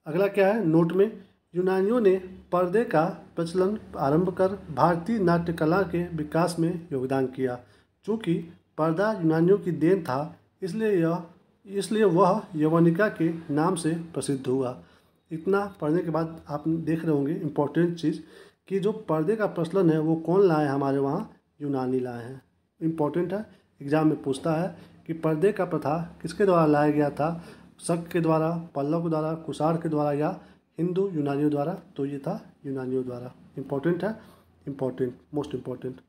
अगला क्या है, नोट में यूनानियों ने पर्दे का प्रचलन आरंभ कर भारतीय नाट्य कला के विकास में योगदान किया। चूँकि पर्दा यूनानियों की देन था, इसलिए वह यवनिका के नाम से प्रसिद्ध हुआ। इतना पढ़ने के बाद आप देख रहे होंगे इम्पोर्टेंट चीज़ कि जो पर्दे का प्रचलन है वो कौन लाए हैं हमारे वहाँ, यूनानी लाए हैं। इम्पोर्टेंट है, एग्जाम में पूछता है कि पर्दे का प्रथा किसके द्वारा लाया गया था, शक के द्वारा, पल्लव के द्वारा, कुषाण के द्वारा या हिंदू यूनानियों द्वारा, तो ये था यूनानियों द्वारा। इम्पोर्टेंट है, मोस्ट इम्पोर्टेंट।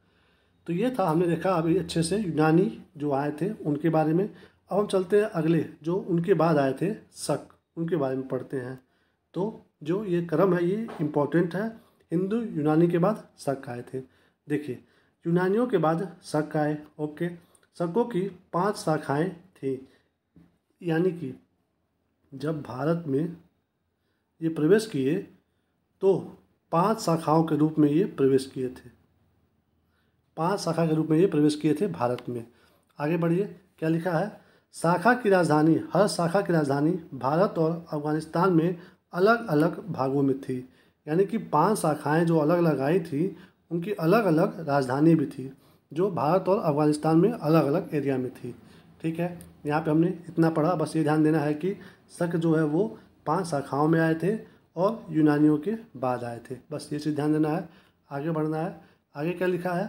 तो ये था, हमने देखा अभी अच्छे से यूनानी जो आए थे उनके बारे में। अब हम चलते हैं अगले जो उनके बाद आए थे, शक, उनके बारे में पढ़ते हैं। तो जो ये क्रम है ये इम्पोर्टेंट है। हिंदू यूनानी के बाद शक आए थे। देखिए, यूनानियों के बाद शक आए। ओके, शकों की 5 शाखाएं थी, यानी कि जब भारत में ये प्रवेश किए तो 5 शाखाओं के रूप में ये प्रवेश किए थे। 5 शाखा के रूप में ये प्रवेश किए थे भारत में। आगे बढ़िए, क्या लिखा है? शाखा की राजधानी, हर शाखा की राजधानी भारत और अफगानिस्तान में अलग अलग भागों में थी। यानी कि 5 शाखाएं जो अलग अलग आई थी उनकी अलग अलग राजधानी भी थी, जो भारत और अफगानिस्तान में अलग अलग एरिया में थी। ठीक है, यहाँ पे हमने इतना पढ़ा। बस ये ध्यान देना है कि शक जो है वो 5 शाखाओं में आए थे और यूनानियों के बाद आए थे। बस ये चीज़ ध्यान देना है, आगे बढ़ना है। आगे क्या लिखा है?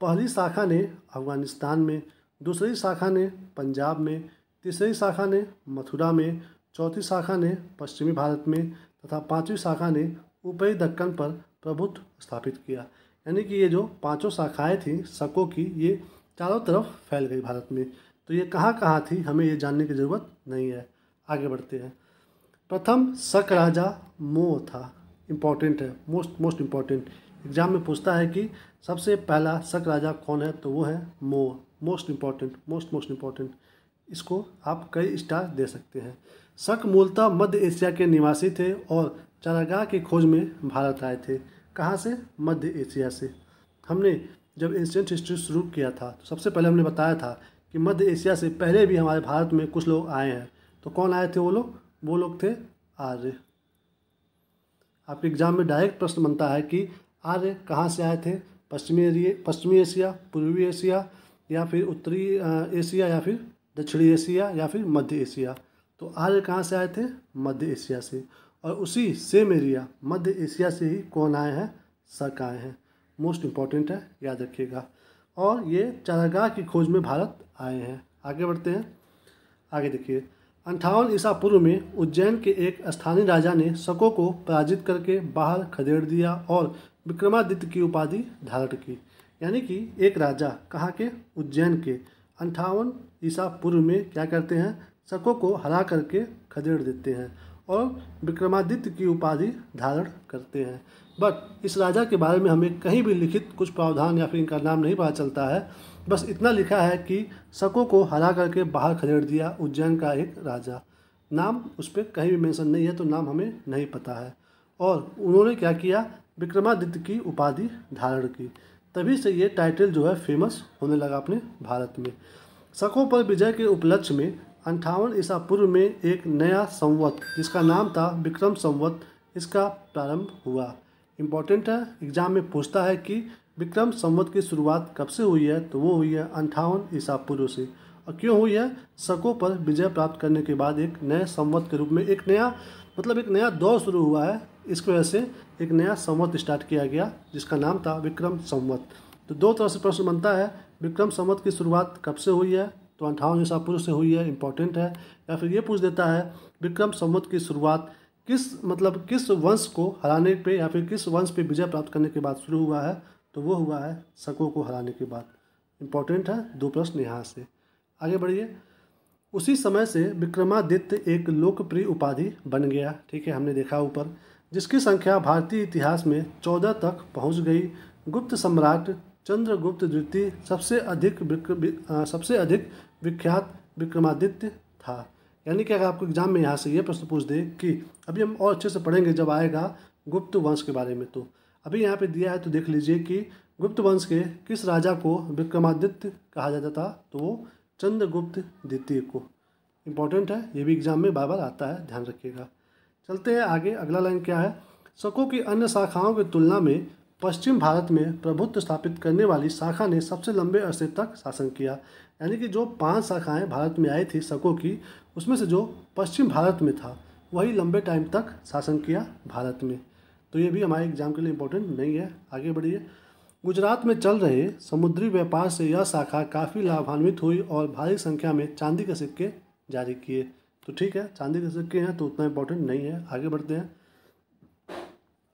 पहली शाखा ने अफगानिस्तान में, दूसरी शाखा ने पंजाब में, तीसरी शाखा ने मथुरा में, चौथी शाखा ने पश्चिमी भारत में तथा 5वीं शाखा ने ऊपरी दक्कन पर प्रभुत्व स्थापित किया। यानी कि ये जो 5 शाखाएं थी शकों की, ये चारों तरफ फैल गई भारत में। तो ये कहाँ कहाँ थी हमें ये जानने की ज़रूरत नहीं है। आगे बढ़ते हैं। प्रथम शक राजा मोह था। इम्पॉर्टेंट है, मोस्ट इम्पॉर्टेंट। एग्जाम में पूछता है कि सबसे पहला शक राजा कौन है, तो वो है मोह। Most important, most important. इसको आप कई स्टार दे सकते हैं। शक मूलतः मध्य एशिया के निवासी थे और चारागाह की खोज में भारत आए थे। कहाँ से? मध्य एशिया से। हमने जब एंशिएंट हिस्ट्री शुरू किया था तो सबसे पहले हमने बताया था कि मध्य एशिया से पहले भी हमारे भारत में कुछ लोग आए हैं। तो कौन आए थे वो लोग? वो लोग थे आर्य। आपके एग्जाम में डायरेक्ट प्रश्न बनता है कि आर्य कहाँ से आए थे? पश्चिमी एशिया, पूर्वी एशिया, या फिर उत्तरी एशिया, या फिर दक्षिणी एशिया, या फिर मध्य एशिया। तो आर्य कहाँ से आए थे? मध्य एशिया से। और उसी सेम एरिया मध्य एशिया से ही कौन आए हैं? शक आए हैं। मोस्ट इम्पॉर्टेंट है, याद रखिएगा। और ये चारागाह की खोज में भारत आए हैं। आगे बढ़ते हैं। आगे देखिए, 58 ईसा पूर्व में उज्जैन के एक स्थानीय राजा ने शकों को पराजित करके बाहर खदेड़ दिया और विक्रमादित्य की उपाधि धारण की। यानी कि एक राजा कहाँ के? उज्जैन के 58 ईसा पूर्व में क्या करते हैं? शकों को हरा करके खदेड़ देते हैं और विक्रमादित्य की उपाधि धारण करते हैं। बट इस राजा के बारे में हमें कहीं भी लिखित कुछ प्रावधान या फिर इनका नाम नहीं पता चलता है। बस इतना लिखा है कि शकों को हरा करके बाहर खदेड़ दिया उज्जैन का एक राजा। नाम उस पर कहीं भी मेंशन नहीं है, तो नाम हमें नहीं पता है। और उन्होंने क्या किया? विक्रमादित्य की उपाधि धारण की। तभी से ये टाइटल जो है फेमस होने लगा अपने भारत में। शकों पर विजय के उपलक्ष्य में 58 ईसा पूर्व में एक नया संवत जिसका नाम था विक्रम संवत, इसका प्रारंभ हुआ। इम्पॉर्टेंट है, एग्जाम में पूछता है कि विक्रम संवत की शुरुआत कब से हुई है, तो वो हुई है 58 ईसा पूर्व से। और क्यों हुई है? शकों पर विजय प्राप्त करने के बाद एक नए संवत के रूप में एक नया दौर शुरू हुआ है। इसकी वजह से एक नया संवत स्टार्ट किया गया जिसका नाम था विक्रम संवत। तो दो तरह से प्रश्न बनता है, विक्रम संवत की शुरुआत कब से हुई है, तो 58 ईसा पूर्व से हुई है, इंपॉर्टेंट है। या फिर ये पूछ देता है विक्रम संवत की शुरुआत किस वंश को हराने पे या फिर किस वंश पे विजय प्राप्त करने के बाद शुरू हुआ है, तो वो हुआ है शकों को हराने के बाद। इंपॉर्टेंट है, 2 प्रश्न यहाँ से। आगे बढ़िए। उसी समय से विक्रमादित्य एक लोकप्रिय उपाधि बन गया। ठीक है, हमने देखा ऊपर, जिसकी संख्या भारतीय इतिहास में 14 तक पहुँच गई। गुप्त सम्राट चंद्रगुप्त द्वितीय सबसे अधिक विख्यात विक्रमादित्य था। यानी कि अगर आपको एग्जाम में यहाँ से ये प्रश्न पूछ दे कि अभी हम और अच्छे से पढ़ेंगे जब आएगा गुप्त वंश के बारे में, तो अभी यहाँ पे दिया है तो देख लीजिए कि गुप्त वंश के किस राजा को विक्रमादित्य कहा जाता था, तो वो चंद्रगुप्त द्वितीय को। इम्पॉर्टेंट है, ये भी एग्जाम में बार बार आता है, ध्यान रखिएगा। चलते हैं आगे। अगला लाइन क्या है? शकों की अन्य शाखाओं की तुलना में पश्चिम भारत में प्रभुत्व स्थापित करने वाली शाखा ने सबसे लंबे अरसे तक शासन किया। यानी कि जो 5 शाखाएं भारत में आई थी शकों की, उसमें से जो पश्चिम भारत में था वही लंबे टाइम तक शासन किया भारत में। तो ये भी हमारे एग्जाम के लिए इम्पोर्टेंट नहीं है। आगे बढ़िए। गुजरात में चल रहे समुद्री व्यापार से यह शाखा काफ़ी लाभान्वित हुई और भारी संख्या में चांदी के सिक्के जारी किए। तो ठीक है, चांदी के सिक्के हैं तो उतना इम्पोर्टेंट नहीं है। आगे बढ़ते हैं।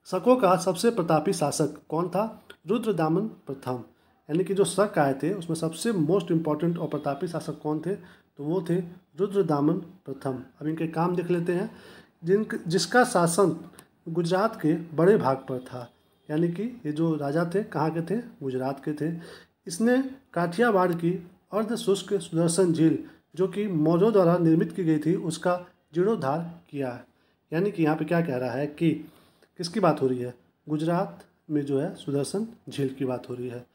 शकों का सबसे प्रतापी शासक कौन था? रुद्रदामन प्रथम। यानी कि जो शक आए थे उसमें सबसे मोस्ट इम्पॉर्टेंट और प्रतापी शासक कौन थे, तो वो थे रुद्रदामन प्रथम। अब इनके काम देख लेते हैं। जिसका शासन गुजरात के बड़े भाग पर था, यानी कि ये जो राजा थे कहाँ के थे, गुजरात के थे। इसने काठियावाड़ की अर्धशुष्क सुदर्शन झील जो कि मौर्यों द्वारा निर्मित की गई थी उसका जीर्णोद्धार किया है। यानी कि यहाँ पे क्या कह रहा है कि किसकी बात हो रही है, गुजरात में जो है सुदर्शन झील की बात हो रही है।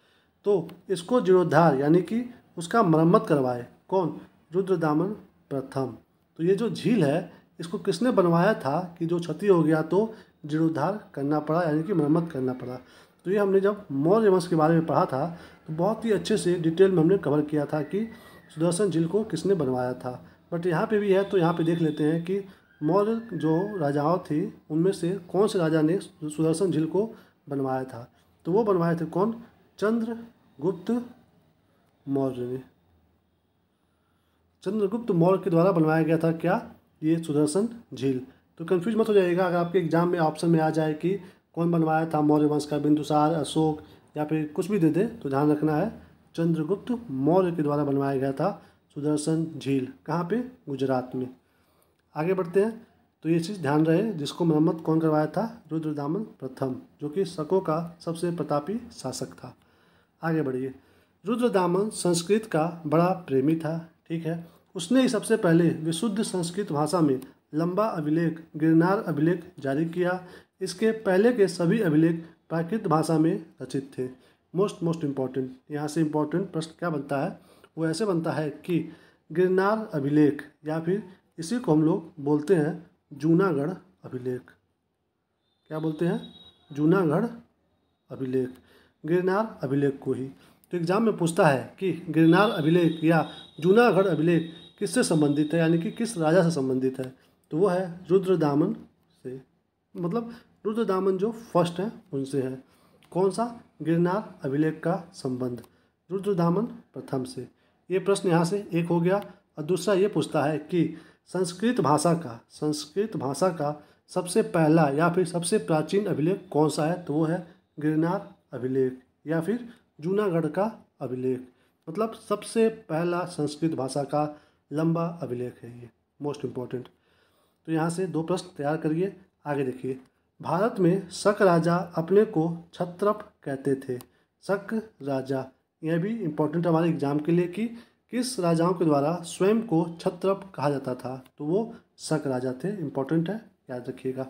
तो इसको जीर्णोद्धार यानी कि उसका मरम्मत करवाए कौन, रुद्रदामन प्रथम। तो ये जो झील है इसको किसने बनवाया था कि जो क्षति हो गया तो जीर्णोद्धार करना पड़ा, यानी कि मरम्मत करना पड़ा। तो ये हमने जब मौर्य वंश के बारे में पढ़ा था तो बहुत ही अच्छे से डिटेल में हमने कवर किया था कि सुदर्शन झील को किसने बनवाया था। बट यहाँ पे भी है तो यहाँ पे देख लेते हैं कि मौर्य जो राजाओं थे उनमें से कौन से राजा ने सुदर्शन झील को बनवाया था, तो वो बनवाए थे कौन, चंद्रगुप्त मौर्य ने। चंद्रगुप्त मौर्य के द्वारा बनवाया गया था क्या, ये सुदर्शन झील। तो कंफ्यूज मत हो जाइएगा अगर आपके एग्जाम में ऑप्शन में आ जाए कि कौन बनवाया था मौर्य वंश का, बिंदुसार, अशोक या फिर कुछ भी दे दे, तो ध्यान रखना है चंद्रगुप्त मौर्य के द्वारा बनवाया गया था सुदर्शन झील। कहाँ पे, गुजरात में। आगे बढ़ते हैं। तो ये चीज़ ध्यान रहे, जिसको मरम्मत कौन करवाया था, रुद्रदामन प्रथम, जो कि शकों का सबसे प्रतापी शासक था। आगे बढ़िए। रुद्रदामन संस्कृत का बड़ा प्रेमी था, ठीक है। उसने ही सबसे पहले विशुद्ध संस्कृत भाषा में लंबा अभिलेख गिरनार अभिलेख जारी किया। इसके पहले के सभी अभिलेख प्राकृत भाषा में रचित थे। मोस्ट इम्पॉर्टेंट, यहाँ से इम्पॉर्टेंट प्रश्न क्या बनता है, वो ऐसे बनता है कि गिरनार अभिलेख या फिर इसी को हम लोग बोलते हैं जूनागढ़ अभिलेख। क्या बोलते हैं, जूनागढ़ अभिलेख, गिरनार अभिलेख को ही। तो एग्जाम में पूछता है कि गिरनार अभिलेख या जूनागढ़ अभिलेख किससे संबंधित है, यानी कि किस राजा से संबंधित है, तो वो है रुद्रदामन से। मतलब रुद्रदामन जो फर्स्ट है उनसे है। कौन सा, गिरनार अभिलेख का संबंध रुद्रदामन प्रथम से। ये प्रश्न यहाँ से एक हो गया। और दूसरा ये पूछता है कि संस्कृत भाषा का सबसे पहला या फिर सबसे प्राचीन अभिलेख कौन सा है, तो वो है गिरनार अभिलेख या फिर जूनागढ़ का अभिलेख। मतलब सबसे पहला संस्कृत भाषा का लंबा अभिलेख है ये, मोस्ट इम्पॉर्टेंट। तो यहाँ से दो प्रश्न तैयार करिए। आगे देखिए। भारत में शक राजा अपने को क्षत्रप कहते थे। शक राजा, यह भी इम्पोर्टेंट हमारे एग्जाम के लिए कि किस राजाओं के द्वारा स्वयं को क्षत्रप कहा जाता था, तो वो शक राजा थे। इम्पोर्टेंट है, याद रखिएगा।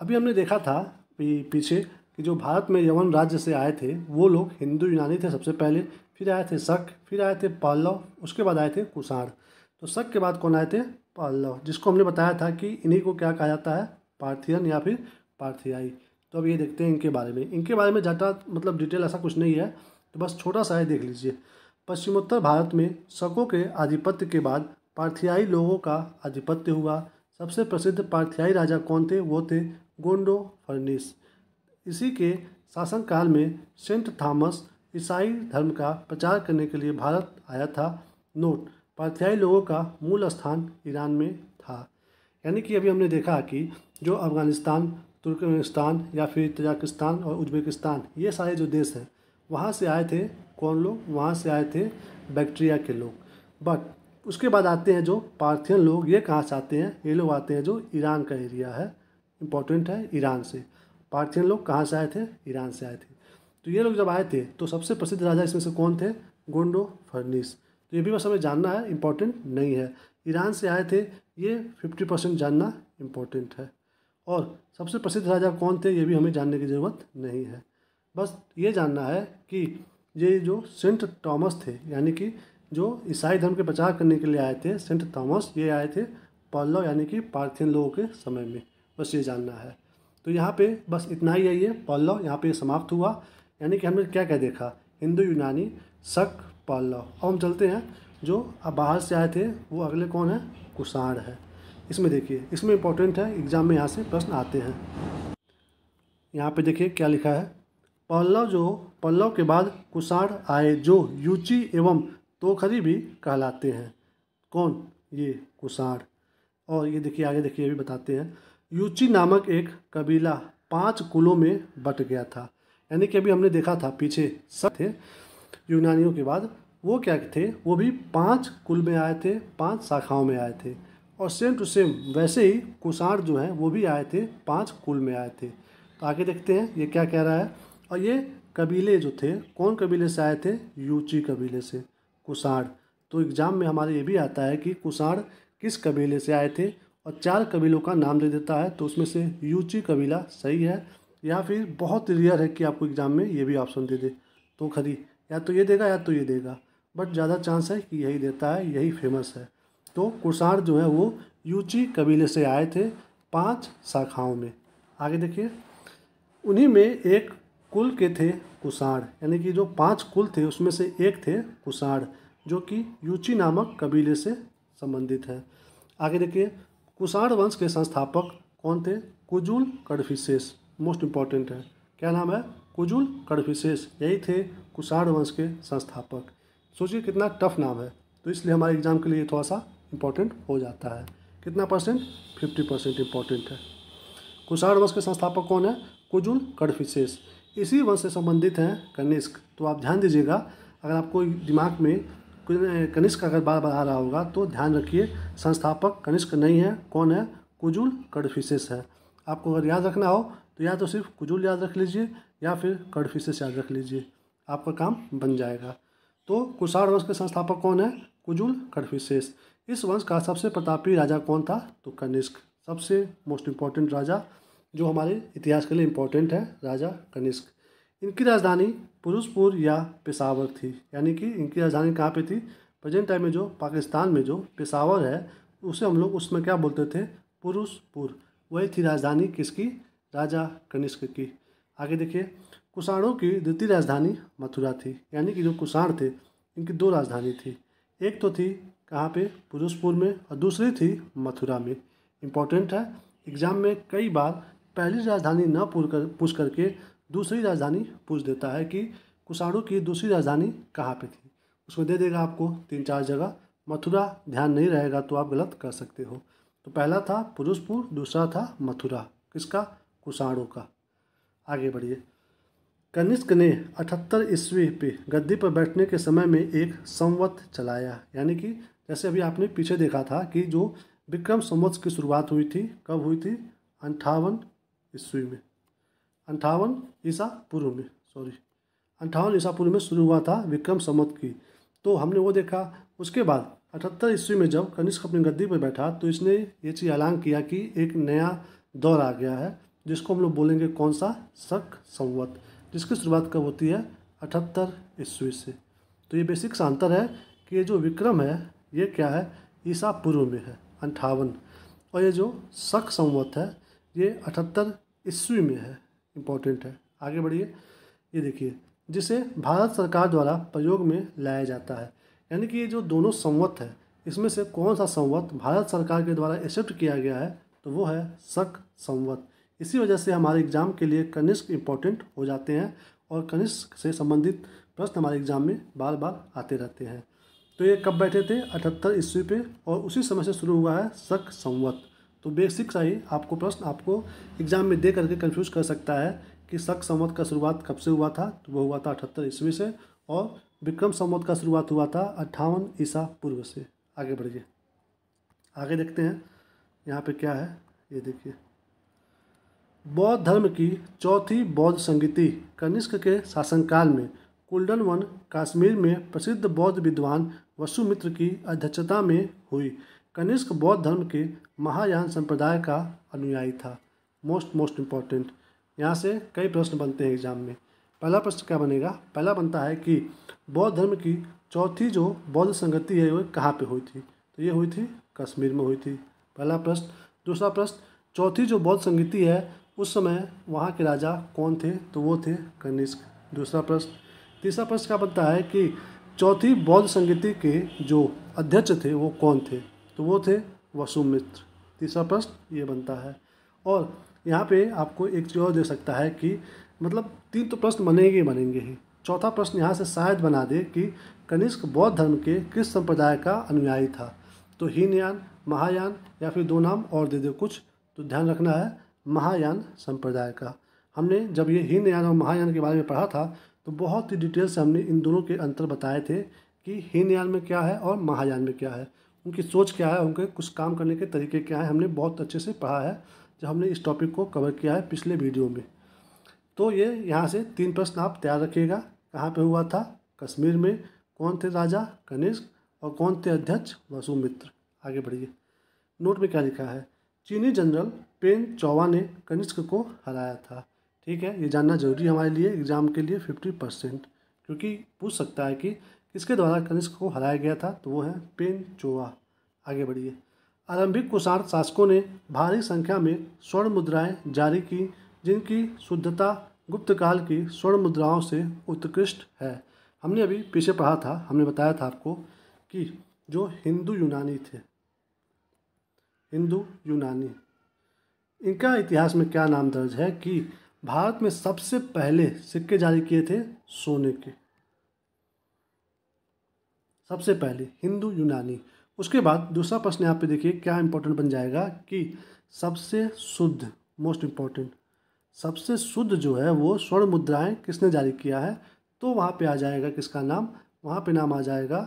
अभी हमने देखा था पीछे कि जो भारत में यवन राज्य से आए थे वो लोग हिंदू यूनानी थे सबसे पहले, फिर आए थे शक, फिर आए थे पल्लव, उसके बाद आए थे कुषाण। तो शक के बाद कौन आए थे, पल्लव, जिसको हमने बताया था कि इन्हीं को क्या कहा जाता है, पार्थियन या फिर पार्थियाई। तो अब ये देखते हैं इनके बारे में। इनके बारे में ज़्यादा मतलब डिटेल ऐसा कुछ नहीं है, तो बस छोटा सा है, देख लीजिए। पश्चिमोत्तर भारत में शकों के आधिपत्य के बाद पार्थियाई लोगों का आधिपत्य हुआ। सबसे प्रसिद्ध पार्थियाई राजा कौन थे, वो थे गोंडो फर्निस। इसी के शासनकाल में सेंट थॉमस ईसाई धर्म का प्रचार करने के लिए भारत आया था। नोट, पार्थियाई लोगों का मूल स्थान ईरान में था। यानी कि अभी हमने देखा कि जो अफगानिस्तान, तुर्कमेनिस्तान या फिर तजाकिस्तान और उज्बेकिस्तान, ये सारे जो देश हैं वहाँ से आए थे कौन लोग, वहाँ से आए थे बैक्ट्रिया के लोग। बट उसके बाद आते हैं जो पार्थियन लोग, ये कहाँ से आते हैं, ये लोग आते हैं जो ईरान का एरिया है, इम्पोर्टेंट है, ईरान से। पार्थियन लोग कहाँ से आए थे, ईरान से आए थे। तो ये लोग जब आए थे तो सबसे प्रसिद्ध राजा इसमें से कौन थे, गोंडो फर्निस। तो ये भी बस हमें जानना है, इम्पोर्टेंट नहीं है। ईरान से आए थे, ये 50% जानना इम्पोर्टेंट है। और सबसे प्रसिद्ध राजा कौन थे ये भी हमें जानने की ज़रूरत नहीं है। बस ये जानना है कि ये जो सेंट थॉमस थे, यानी कि जो ईसाई धर्म के प्रचार करने के लिए आए थे सेंट थॉमस, ये आए थे पल्लव यानी कि पार्थियन लोगों के समय में। बस ये जानना है। तो यहाँ पे बस इतना ही है, ये पल्लव यहाँ पे समाप्त हुआ। यानी कि हमने क्या क्या देखा, हिंदू यूनानी, शक, पल्लव। अब हम चलते हैं जो अब बाहर से आए थे वो अगले कौन है, कुषाण है। इसमें देखिए, इसमें इम्पोर्टेंट है, एग्जाम में यहाँ से प्रश्न आते हैं। यहाँ पे देखिए क्या लिखा है, पल्लव के बाद कुषाण आए जो यूची एवं तोखरी भी कहलाते हैं। कौन, ये कुषाण। और ये देखिए आगे देखिए, ये भी बताते हैं। यूची नामक एक कबीला 5 कुलों में बट गया था। यानी कि अभी हमने देखा था पीछे शक थे, यूनानियों के बाद वो क्या थे, वो भी 5 कुल में आए थे, 5 शाखाओं में आए थे। और सेम टू सेम वैसे ही कुषाण जो हैं वो भी आए थे, 5 कुल में आए थे। तो आगे देखते हैं ये क्या कह रहा है। और ये कबीले जो थे, कौन कबीले से आए थे, यूची कबीले से, कुषाण। तो एग्ज़ाम में हमारे ये भी आता है कि कुषाण किस कबीले से आए थे, और 4 कबीलों का नाम दे देता है, तो उसमें से यूची कबीला सही है। या फिर बहुत रेयर है कि आपको एग्ज़ाम में ये भी ऑप्शन दे दे, तो खरी या तो ये देगा या तो ये देगा, बट ज़्यादा चांस है कि यही देता है, यही फेमस है। तो कुषाण जो है वो यूची कबीले से आए थे 5 शाखाओं में। आगे देखिए, उन्हीं में एक कुल के थे कुषाण, यानी कि जो 5 कुल थे उसमें से एक थे कुषाण, जो कि यूची नामक कबीले से संबंधित है। आगे देखिए, कुषाण वंश के संस्थापक कौन थे, कुजुल कडफिसेस। मोस्ट इम्पॉर्टेंट है, क्या नाम है, कुजुल कडफिसेस, यही थे कुषाण वंश के संस्थापक। सोचिए कितना टफ नाम है, तो इसलिए हमारे एग्जाम के लिए थोड़ा सा इम्पोर्टेंट हो जाता है। कितना परसेंट, 50% इम्पोर्टेंट है। कुषाण वंश के संस्थापक कौन है, कुजुल कडफिसेस। इसी वंश से संबंधित हैं कनिष्क। तो आप ध्यान दीजिएगा, अगर आपको दिमाग में कनिष्क अगर बार बार आ रहा होगा तो ध्यान रखिए, संस्थापक कनिष्क नहीं है, कौन है, कुजुल कडफिसेस है। आपको अगर याद रखना हो तो या तो सिर्फ कुजुल याद रख लीजिए या फिर कडफिसेस याद रख लीजिए, आपका काम बन जाएगा। तो कुषाण वंश के संस्थापक कौन है, कुजुल कडफिसेस। इस वंश का सबसे प्रतापी राजा कौन था, तो कनिष्क, सबसे मोस्ट इम्पॉर्टेंट राजा जो हमारे इतिहास के लिए इम्पोर्टेंट है, राजा कनिष्क। इनकी राजधानी पुरुषपुर या पेशावर थी, यानी कि इनकी राजधानी कहाँ पे थी, प्रेजेंट टाइम में जो पाकिस्तान में जो पेशावर है उसे हम लोग उसमें क्या बोलते थे, पुरुषपुर। वही थी राजधानी किसकी, राजा कनिष्क की। आगे देखिए, कुषाणों की द्वितीय राजधानी मथुरा थी, यानी कि जो कुषाण थे इनकी 2 राजधानी थी। एक तो थी कहाँ पे, पुरुषपुर में, और दूसरी थी मथुरा में। इम्पॉर्टेंट है, एग्जाम में कई बार पहली राजधानी न पूछ करके दूसरी राजधानी पूछ देता है कि कुषाणों की दूसरी राजधानी कहाँ पे थी। उसमें दे देगा आपको 3-4 जगह, मथुरा ध्यान नहीं रहेगा तो आप गलत कर सकते हो। तो पहला था पुरुषपुर, दूसरा था मथुरा, किसका, कुषाणों का। आगे बढ़िए, कनिष्क ने 78 ईस्वी पे गद्दी पर बैठने के समय में एक संवत चलाया, यानी कि जैसे अभी आपने पीछे देखा था कि जो विक्रम संवत की शुरुआत हुई थी, कब हुई थी, 58 ईस्वी में, 58 ईसा पूर्व में, 58 ईसा पूर्व में शुरू हुआ था विक्रम संवत की। तो हमने वो देखा। उसके बाद 78 ईस्वी में जब कनिष्क अपनी गद्दी पर बैठा तो इसने ये चीज़ ऐलान किया कि एक नया दौर आ गया है, जिसको हम लोग बोलेंगे कौन सा, शक संवत, जिसकी शुरुआत कब होती है, 78 ईस्वी से। तो ये बेसिक सा अंतर है कि ये जो विक्रम है ये क्या है, ईसा पूर्व में है 58, और ये जो शक संवत है ये 78 ईस्वी में है। इम्पोर्टेंट है। आगे बढ़िए, ये देखिए, जिसे भारत सरकार द्वारा प्रयोग में लाया जाता है, यानी कि ये जो दोनों संवत है इसमें से कौन सा संवत भारत सरकार के द्वारा एक्सेप्ट किया गया है, तो वो है शक संवत। इसी वजह से हमारे एग्जाम के लिए कनिष्क इम्पोर्टेंट हो जाते हैं, और कनिष्क से संबंधित प्रश्न हमारे एग्जाम में बार बार आते रहते हैं। तो ये कब बैठे थे, 78 ईस्वी पे, और उसी समय से शुरू हुआ है शक संवत। तो बेसिक सा ही आपको प्रश्न आपको एग्जाम में दे करके कंफ्यूज कर सकता है कि शक संवत का शुरुआत कब से हुआ था, तो वो हुआ था 78 ईस्वी से, और विक्रम संवत का शुरुआत हुआ था 58 ईसा पूर्व से। आगे बढ़िए, आगे देखते हैं यहाँ पे क्या है, ये देखिए, बौद्ध धर्म की चौथी बौद्ध संगीति कनिष्क के शासनकाल में कुल्डन वन कश्मीर में प्रसिद्ध बौद्ध विद्वान वसुमित्र की अध्यक्षता में हुई। कनिष्क बौद्ध धर्म के महायान संप्रदाय का अनुयायी था। मोस्ट इम्पॉर्टेंट, यहाँ से कई प्रश्न बनते हैं एग्जाम में। पहला प्रश्न क्या बनेगा, पहला बनता है कि बौद्ध धर्म की चौथी जो बौद्ध संगति है वो कहाँ पे हुई थी, तो ये हुई थी कश्मीर में हुई थी, पहला प्रश्न। दूसरा प्रश्न, चौथी जो बौद्ध संगति है उस समय वहाँ के राजा कौन थे, तो वो थे कनिष्क, दूसरा प्रश्न। तीसरा प्रश्न क्या बनता है कि चौथी बौद्ध संगति के जो अध्यक्ष थे वो कौन थे, तो वो थे वसुमित्र, तीसरा प्रश्न ये बनता है। और यहाँ पे आपको एक चीज़ और दे सकता है कि मतलब 3 तो प्रश्न बनेंगे ही। चौथा प्रश्न यहाँ से शायद बना दे कि कनिष्क बौद्ध धर्म के किस संप्रदाय का अनुयायी था, तो हीनयान, महायान, या फिर 2 नाम और दे दे कुछ, तो ध्यान रखना है महायान संप्रदाय का। हमने जब ये हीनयान और महायान के बारे में पढ़ा था तो बहुत ही डिटेल से हमने इन दोनों के अंतर बताए थे कि हीनयान में क्या है और महायान में क्या है, उनकी सोच क्या है, उनके कुछ काम करने के तरीके क्या हैं, हमने बहुत अच्छे से पढ़ा है जब हमने इस टॉपिक को कवर किया है पिछले वीडियो में। तो ये यहाँ से 3 प्रश्न आप तैयार रखिएगा। कहाँ पे हुआ था? कश्मीर में। कौन थे राजा? कनिष्क। और कौन थे अध्यक्ष? वसुमित्र। आगे बढ़िए। नोट में क्या लिखा है? चीनी जनरल पेन चौवा ने कनिष्क को हराया था। ठीक है, ये जानना जरूरी है हमारे लिए एग्जाम के लिए 50%, क्योंकि पूछ सकता है कि किसके द्वारा कनिष्क को हराया गया था, तो वो है पेन चौवा। आगे बढ़िए। आरंभिक कुषाण शासकों ने भारी संख्या में स्वर्ण मुद्राएं जारी की जिनकी शुद्धता गुप्त काल की स्वर्ण मुद्राओं से उत्कृष्ट है। हमने अभी पीछे पढ़ा था, हमने बताया था आपको कि जो हिंदू यूनानी थे, हिंदू यूनानी, इनका इतिहास में क्या नाम दर्ज है कि भारत में सबसे पहले सिक्के जारी किए थे सोने के, सबसे पहले हिंदू यूनानी। उसके बाद दूसरा प्रश्न यहाँ पे देखिए क्या इंपॉर्टेंट बन जाएगा कि सबसे शुद्ध, मोस्ट इम्पॉर्टेंट, सबसे शुद्ध जो है वो स्वर्ण मुद्राएं किसने जारी किया है, तो वहाँ पे आ जाएगा किसका नाम? वहाँ पे नाम आ जाएगा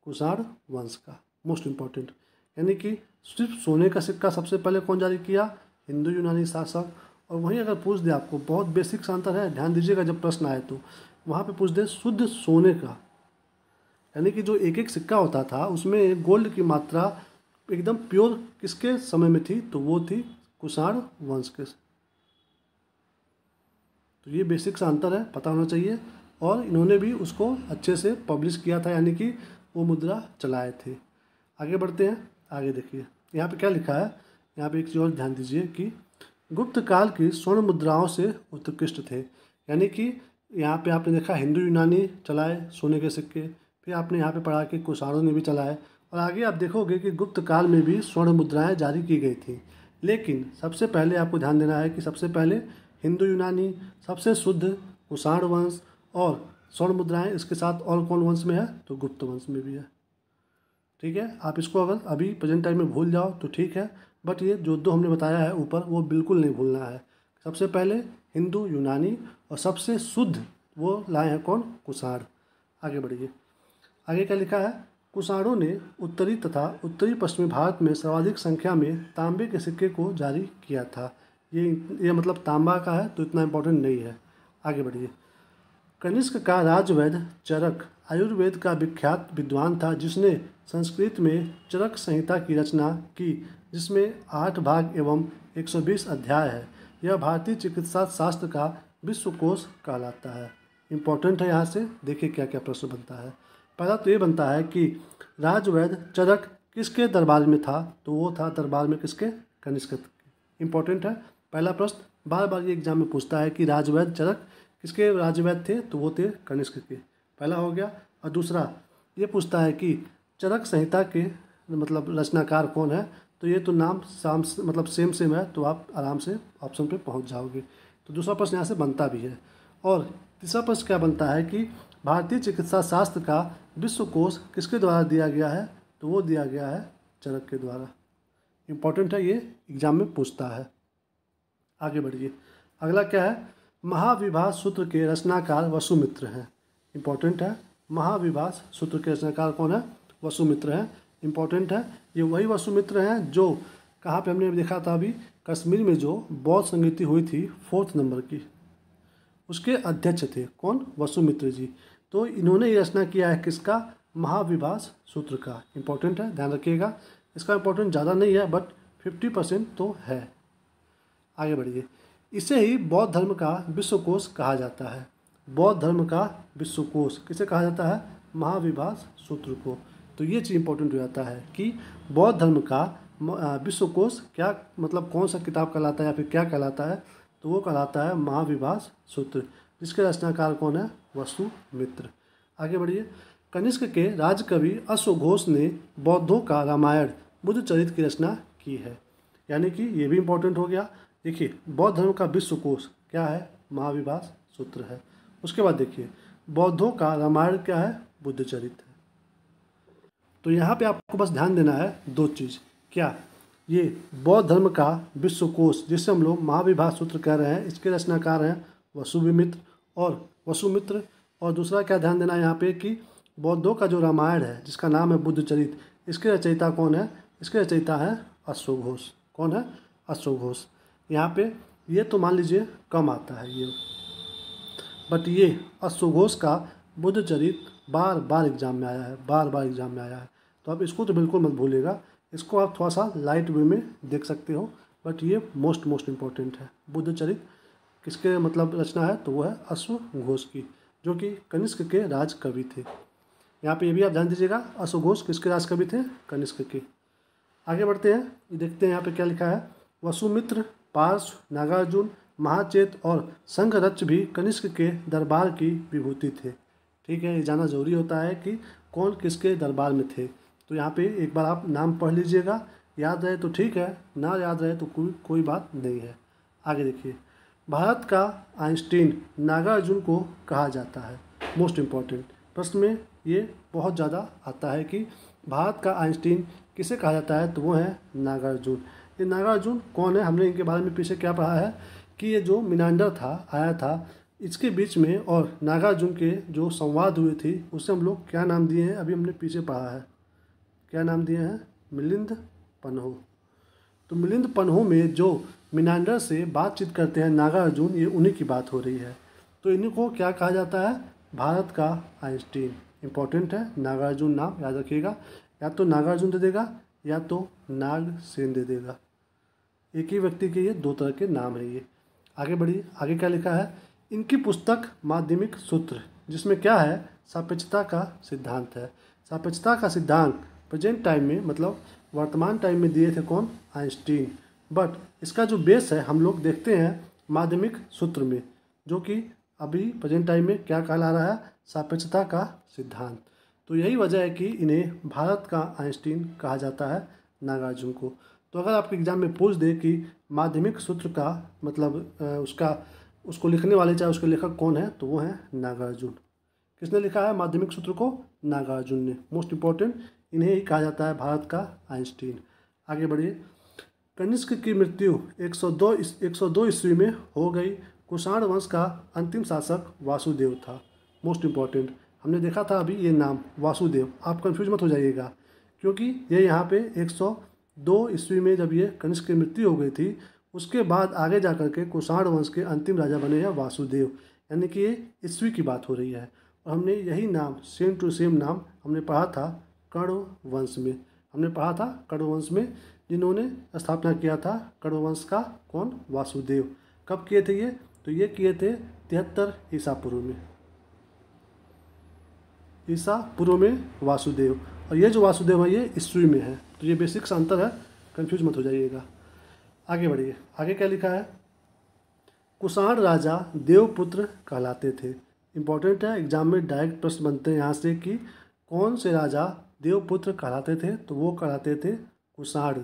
कुषाण वंश का। मोस्ट इम्पॉर्टेंट, यानी कि सिर्फ सोने का सिक्का सबसे पहले कौन जारी किया? हिंदू यूनानी शासक। और वहीं अगर पूछ दे आपको, बहुत बेसिक सा अंतर है, ध्यान दीजिएगा जब प्रश्न आए तो वहाँ पे पूछ दे शुद्ध सोने का, यानी कि जो एक एक सिक्का होता था उसमें गोल्ड की मात्रा एकदम प्योर किसके समय में थी, तो वो थी कुषाण वंश के। तो ये बेसिक सा अंतर है, पता होना चाहिए। और इन्होंने भी उसको अच्छे से पब्लिश किया था, यानी कि वो मुद्रा चलाए थे। आगे बढ़ते हैं। आगे देखिए यहाँ पे क्या लिखा है। यहाँ पे एक चीज़ और ध्यान दीजिए कि गुप्त काल की स्वर्ण मुद्राओं से उत्कृष्ट थे, यानी कि यहाँ पे आपने देखा हिंदू यूनानी चलाए सोने के सिक्के, फिर आपने यहाँ पे पढ़ा कि कुषाणों ने भी चलाए, और आगे आप देखोगे कि गुप्त काल में भी स्वर्ण मुद्राएं जारी की गई थी। लेकिन सबसे पहले आपको ध्यान देना है कि सबसे पहले हिंदू यूनानी, सबसे शुद्ध कुषाण वंश, और स्वर्ण मुद्राएं इसके साथ और कौन वंश में है, तो गुप्त वंश में भी है। ठीक है, आप इसको अगर अभी प्रेजेंट टाइम में भूल जाओ तो ठीक है, बट ये जो दो हमने बताया है ऊपर वो बिल्कुल नहीं भूलना है। सबसे पहले हिंदू यूनानी और सबसे शुद्ध वो लाए हैं कौन? कुषाण। आगे बढ़िए। आगे क्या लिखा है? कुषाणों ने उत्तरी तथा उत्तरी पश्चिमी भारत में सर्वाधिक संख्या में तांबे के सिक्के को जारी किया था। ये मतलब तांबा का है तो इतना इम्पोर्टेंट नहीं है। आगे बढ़िए। कनिष्क का राजवैद्य चरक आयुर्वेद का विख्यात विद्वान था जिसने संस्कृत में चरक संहिता की रचना की, जिसमें 8 भाग एवं 120 अध्याय है। यह भारतीय चिकित्सा शास्त्र का विश्वकोश कहलाता है। इम्पोर्टेंट है, यहाँ से देखिए क्या क्या प्रश्न बनता है। पहला तो ये बनता है कि राजवैद्य चरक किसके दरबार में था, तो वो था दरबार में किसके? कनिष्क। इम्पोर्टेंट है, पहला प्रश्न बार बार ये एग्जाम में पूछता है कि राजवैद्य चरक किसके राजवैद्य थे, तो वो थे कनिष्क के। पहला हो गया। और दूसरा ये पूछता है कि चरक संहिता के मतलब रचनाकार कौन है, तो ये तो नाम मतलब सेम सेम है, तो आप आराम से ऑप्शन पे पहुंच जाओगे। तो दूसरा प्रश्न यहाँ से बनता भी है। और तीसरा प्रश्न क्या बनता है कि भारतीय चिकित्सा शास्त्र का विश्वकोश किसके द्वारा दिया गया है, तो वो दिया गया है चरक के द्वारा। इम्पोर्टेंट है, ये एग्जाम में पूछता है। आगे बढ़िए। अगला क्या है? महाविभास सूत्र के रचनाकार वसुमित्र हैं। इम्पोर्टेंट है, महाविभास सूत्र के रचनाकार कौन है? वसुमित्र हैं। इम्पोर्टेंट है, ये वही वसुमित्र हैं जो कहाँ पे हमने देखा था अभी, कश्मीर में जो बौद्ध संगीति हुई थी 4th नंबर की, उसके अध्यक्ष थे कौन? वसुमित्र जी। तो इन्होंने ये रचना किया है किसका? महाविभास सूत्र का। इम्पोर्टेंट है, ध्यान रखिएगा। इसका इम्पोर्टेंट ज़्यादा नहीं है बट 50% तो है। आगे बढ़िए। इसे ही बौद्ध धर्म का विश्वकोश कहा जाता है। बौद्ध धर्म का विश्वकोश किसे कहा जाता है? महाविभास सूत्र को। तो ये चीज़ इंपॉर्टेंट हो जाता है कि बौद्ध धर्म का विश्वकोश क्या मतलब कौन सा किताब कहलाता है या फिर क्या कहलाता है, तो वो कहलाता है महाविभास सूत्र, जिसके रचनाकार कौन है? वसुमित्र। आगे बढ़िए। कनिष्क के राजकवि अश्वघोष ने बौद्धों का रामायण बुद्धचरित की रचना की है, यानी कि ये भी इम्पोर्टेंट हो गया। देखिए बौद्ध धर्म का विश्वकोश क्या है? महाविभास सूत्र है। उसके बाद देखिए बौद्धों का रामायण क्या है? बुद्धचरित है। तो यहाँ पे आपको बस ध्यान देना है दो चीज़। क्या? ये बौद्ध धर्म का विश्वकोश जिसे हम लोग महाविभास सूत्र कह रहे हैं, इसके रचनाकार हैं वसुमित्र। और वसुमित्र और दूसरा क्या ध्यान देना है यहाँ पे कि बौद्धों का जो रामायण है जिसका नाम है बुद्ध चरित, इसके रचयिता कौन है? इसके रचयिता है अश्वघोष। कौन है? अश्वघोष। यहाँ पे ये तो मान लीजिए कम आता है ये, बट ये अश्वघोष का बुद्ध चरित बार बार एग्जाम में आया है, बार बार एग्जाम में आया है। तो आप इसको तो बिल्कुल मत भूलिएगा, इसको आप थोड़ा सा लाइट वे में देख सकते हो, बट ये मोस्ट इम्पॉर्टेंट है। बुद्ध चरित किसके मतलब रचना है? तो वो है अश्वघोष की, जो कि कनिष्क के राज कवि थे। यहाँ पे ये भी आप ध्यान दीजिएगा, अश्वघोष किसके राज कवि थे? कनिष्क के। आगे बढ़ते हैं, ये देखते हैं यहाँ पे क्या लिखा है। वसुमित्र, पार्श्व, नागार्जुन, महाचेत और संघरच भी कनिष्क के दरबार की विभूति थे। ठीक है, ये जानना जरूरी होता है कि कौन किसके दरबार में थे। तो यहाँ पे एक बार आप नाम पढ़ लीजिएगा, याद रहे तो ठीक है, ना याद रहे तो कोई बात नहीं है। आगे देखिए, भारत का आइंस्टीन नागार्जुन को कहा जाता है। मोस्ट इम्पॉर्टेंट प्रश्न में ये बहुत ज़्यादा आता है कि भारत का आइंस्टीन किसे कहा जाता है? तो वो है नागार्जुन। ये नागार्जुन कौन है? हमने इनके बारे में पीछे क्या पढ़ा है कि ये जो मिनांडर था, आया था, इसके बीच में और नागार्जुन के जो संवाद हुए थे उसे हम लोग क्या नाम दिए हैं? अभी हमने पीछे पढ़ा है, क्या नाम दिए हैं? मिलिंद पन्हो। तो मिलिंद पन्हो में जो मिनांडर से बातचीत करते हैं नागार्जुन, ये उन्हीं की बात हो रही है। तो इन्हीं को क्या कहा जाता है? भारत का आइंस्टीन। इंपॉर्टेंट है, नागार्जुन नाम याद रखिएगा, या तो नागार्जुन दे देगा या तो नागसेन दे देगा। एक ही व्यक्ति के ये दो तरह के नाम है ये। आगे बढ़िए, आगे क्या लिखा है? इनकी पुस्तक माध्यमिक सूत्र, जिसमें क्या है? सापेक्षता का सिद्धांत है। सापेक्षता का सिद्धांत प्रेजेंट टाइम में मतलब वर्तमान टाइम में दिए थे कौन? आइंस्टीन। बट इसका जो बेस है हम लोग देखते हैं माध्यमिक सूत्र में, जो कि अभी प्रेजेंट टाइम में क्या कहला रहा है? सापेक्षता का सिद्धांत। तो यही वजह है कि इन्हें भारत का आइंस्टीन कहा जाता है, नागार्जुन को। तो अगर आपके एग्जाम में पूछ दे कि माध्यमिक सूत्र का मतलब उसको लिखने वाले चाहे उसके लेखक कौन है, तो वो है नागार्जुन। किसने लिखा है माध्यमिक सूत्र को? नागार्जुन ने। मोस्ट इम्पॉर्टेंट, इन्हें ही कहा जाता है भारत का आइंस्टीन। आगे बढ़िए, कनिष्क की मृत्यु 102 ईस्वी में हो गई। कुषाण वंश का अंतिम शासक वासुदेव था। मोस्ट इम्पॉर्टेंट, हमने देखा था अभी ये नाम वासुदेव, आप कंफ्यूज मत हो जाइएगा, क्योंकि ये यहाँ पे 102 ईस्वी में जब ये कनिष्क की मृत्यु हो गई थी, उसके बाद आगे जा कर के कुषाण वंश के अंतिम राजा बने हैं वासुदेव, यानी कि ये ईस्वी की बात हो रही है। और हमने यही नाम सेम टू सेम नाम हमने पढ़ा था कण्व वंश में। हमने पढ़ा था कण्व वंश में जिन्होंने स्थापना किया था कण्व वंश का, कौन? वासुदेव। कब किए थे ये? तो ये किए थे 73 ईसा पूर्व में, ईसा पूर्व में वासुदेव। और ये जो वासुदेव है ये ईस्वी में है। तो ये बेसिक सा अंतर है, कंफ्यूज मत हो जाइएगा। आगे बढ़िए, आगे क्या लिखा है? कुषाण राजा देवपुत्र कहलाते थे। इंपॉर्टेंट है, एग्जाम में डायरेक्ट प्रश्न बनते हैं यहाँ से कि कौन से राजा देवपुत्र कहलाते थे? तो वो कहलाते थे कुषाण।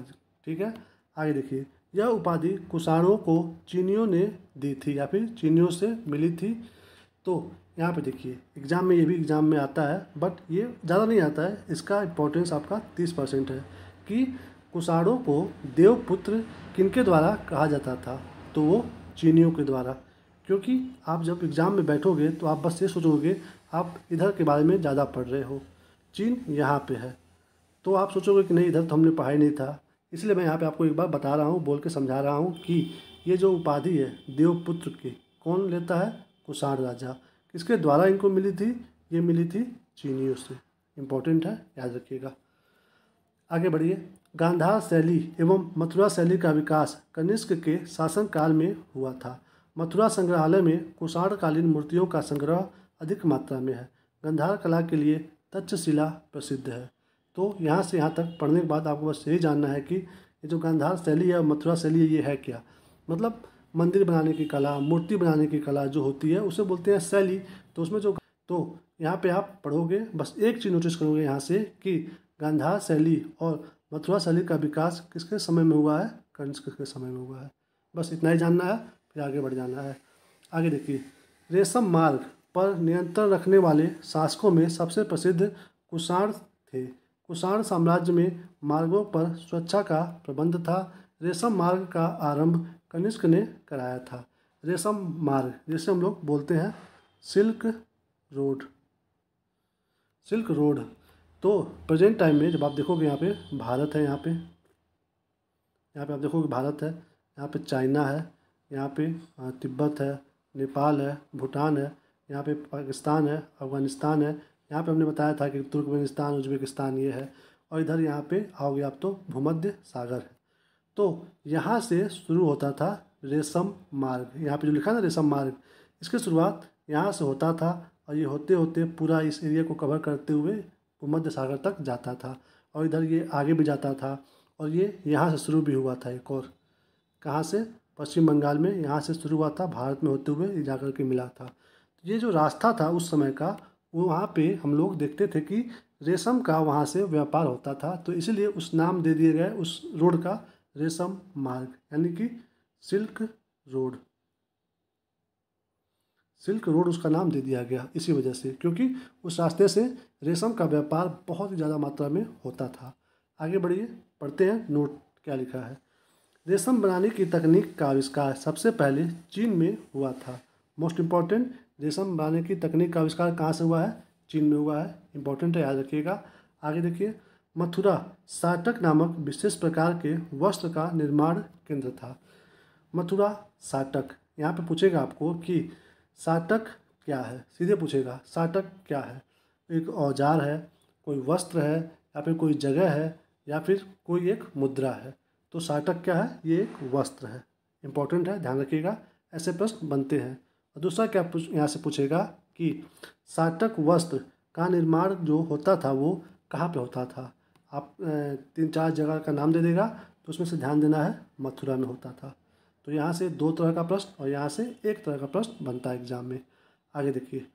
ठीक है, आगे देखिए, यह उपाधि कुषाणों को चीनियों ने दी थी या फिर चीनियों से मिली थी। तो यहाँ पे देखिए एग्जाम में, ये भी एग्जाम में आता है, बट ये ज़्यादा नहीं आता है, इसका इंपॉर्टेंस आपका 30% है कि कुषाणों को देवपुत्र किनके द्वारा कहा जाता था? तो वो चीनियों के द्वारा। क्योंकि आप जब एग्ज़ाम में बैठोगे तो आप बस ये सोचोगे आप इधर के बारे में ज़्यादा पढ़ रहे हो, चीन यहाँ पे है, तो आप सोचोगे कि नहीं इधर तो हमने पढ़ा ही नहीं था। इसलिए मैं यहाँ पे आपको एक बार बता रहा हूँ, बोल के समझा रहा हूँ कि ये जो उपाधि है देवपुत्र की, कौन लेता है? कुषाण राजा। किसके द्वारा इनको मिली थी? ये मिली थी चीनियों से। इम्पोर्टेंट है, याद रखिएगा। आगे बढ़िए, गांधार शैली एवं मथुरा शैली का विकास कनिष्क के शासनकाल में हुआ था। मथुरा संग्रहालय में कुषाणकालीन मूर्तियों का संग्रह अधिक मात्रा में है। गांधार कला के लिए तक्षशिला प्रसिद्ध है। तो यहाँ से यहाँ तक पढ़ने के बाद आपको बस यही जानना है कि ये जो गांधार शैली है, मथुरा शैली है, ये है क्या? मतलब मंदिर बनाने की कला, मूर्ति बनाने की कला जो होती है उसे बोलते हैं शैली। तो उसमें जो, तो यहाँ पे आप पढ़ोगे, बस एक चीज़ नोटिस करोगे यहाँ से कि गांधार शैली और मथुरा शैली का विकास किसके समय में हुआ है? कनिष्क के समय में हुआ है। बस इतना ही जानना है, फिर आगे बढ़ जाना है। आगे देखिए, रेशम मार्ग पर नियंत्रण रखने वाले शासकों में सबसे प्रसिद्ध कुषाण थे। कुषाण साम्राज्य में मार्गों पर सुरक्षा का प्रबंध था। रेशम मार्ग का आरंभ कनिष्क ने कराया था। रेशम मार्ग, जिसे हम लोग बोलते हैं सिल्क रोड, सिल्क रोड। तो प्रेजेंट टाइम में जब आप देखोगे यहाँ पे भारत है, यहाँ पे आप देखोगे भारत है, यहाँ पे चाइना है, यहाँ पे तिब्बत है, नेपाल है, भूटान है, यहाँ पे पाकिस्तान है, अफ़गानिस्तान है, यहाँ पे हमने बताया था कि तुर्कमेनिस्तान, उज़्बेकिस्तान ये है, और इधर यहाँ पे आओगे आप तो भूमध्य सागर है। तो यहाँ से शुरू होता था रेशम मार्ग, यहाँ पे जो लिखा है ना रेशम मार्ग, इसकी शुरुआत यहाँ से होता था और ये होते होते पूरा इस एरिया को कवर करते हुए भूमध्य सागर तक जाता था, और इधर ये आगे भी जाता था, और ये यहाँ से शुरू भी हुआ था। एक और कहाँ से, पश्चिम बंगाल में यहाँ से शुरू हुआ था, भारत में होते हुए ये जाकर के मिला था। तो ये जो रास्ता था उस समय का, वो वहाँ पे हम लोग देखते थे कि रेशम का वहाँ से व्यापार होता था, तो इसीलिए उस नाम दे दिए गए उस रोड का रेशम मार्ग, यानी कि सिल्क रोड। सिल्क रोड उसका नाम दे दिया गया इसी वजह से, क्योंकि उस रास्ते से रेशम का व्यापार बहुत ही ज़्यादा मात्रा में होता था। आगे बढ़िए, पढ़ते हैं नोट क्या लिखा है। रेशम बनाने की तकनीक का आविष्कार सबसे पहले चीन में हुआ था। मोस्ट इम्पॉर्टेंट, रेशम बनाने की तकनीक का आविष्कार कहाँ से हुआ है, चीन में हुआ है, इंपॉर्टेंट है, याद रखिएगा। आगे देखिए, मथुरा साटक नामक विशेष प्रकार के वस्त्र का निर्माण केंद्र था। मथुरा साटक, यहाँ पे पूछेगा आपको कि साटक क्या है, सीधे पूछेगा साटक क्या है। एक औजार है, कोई वस्त्र है, या फिर कोई जगह है, या फिर कोई एक मुद्रा है। तो साटक क्या है, ये एक वस्त्र है, इंपॉर्टेंट है, ध्यान रखिएगा, ऐसे प्रश्न बनते हैं। और दूसरा क्या यहाँ से पूछेगा कि साटक वस्त्र का निर्माण जो होता था वो कहाँ पे होता था। आप 3-4 जगह का नाम दे देगा, तो उसमें से ध्यान देना है मथुरा में होता था। तो यहाँ से 2 तरह का प्रश्न और यहाँ से 1 तरह का प्रश्न बनता है एग्जाम में। आगे देखिए,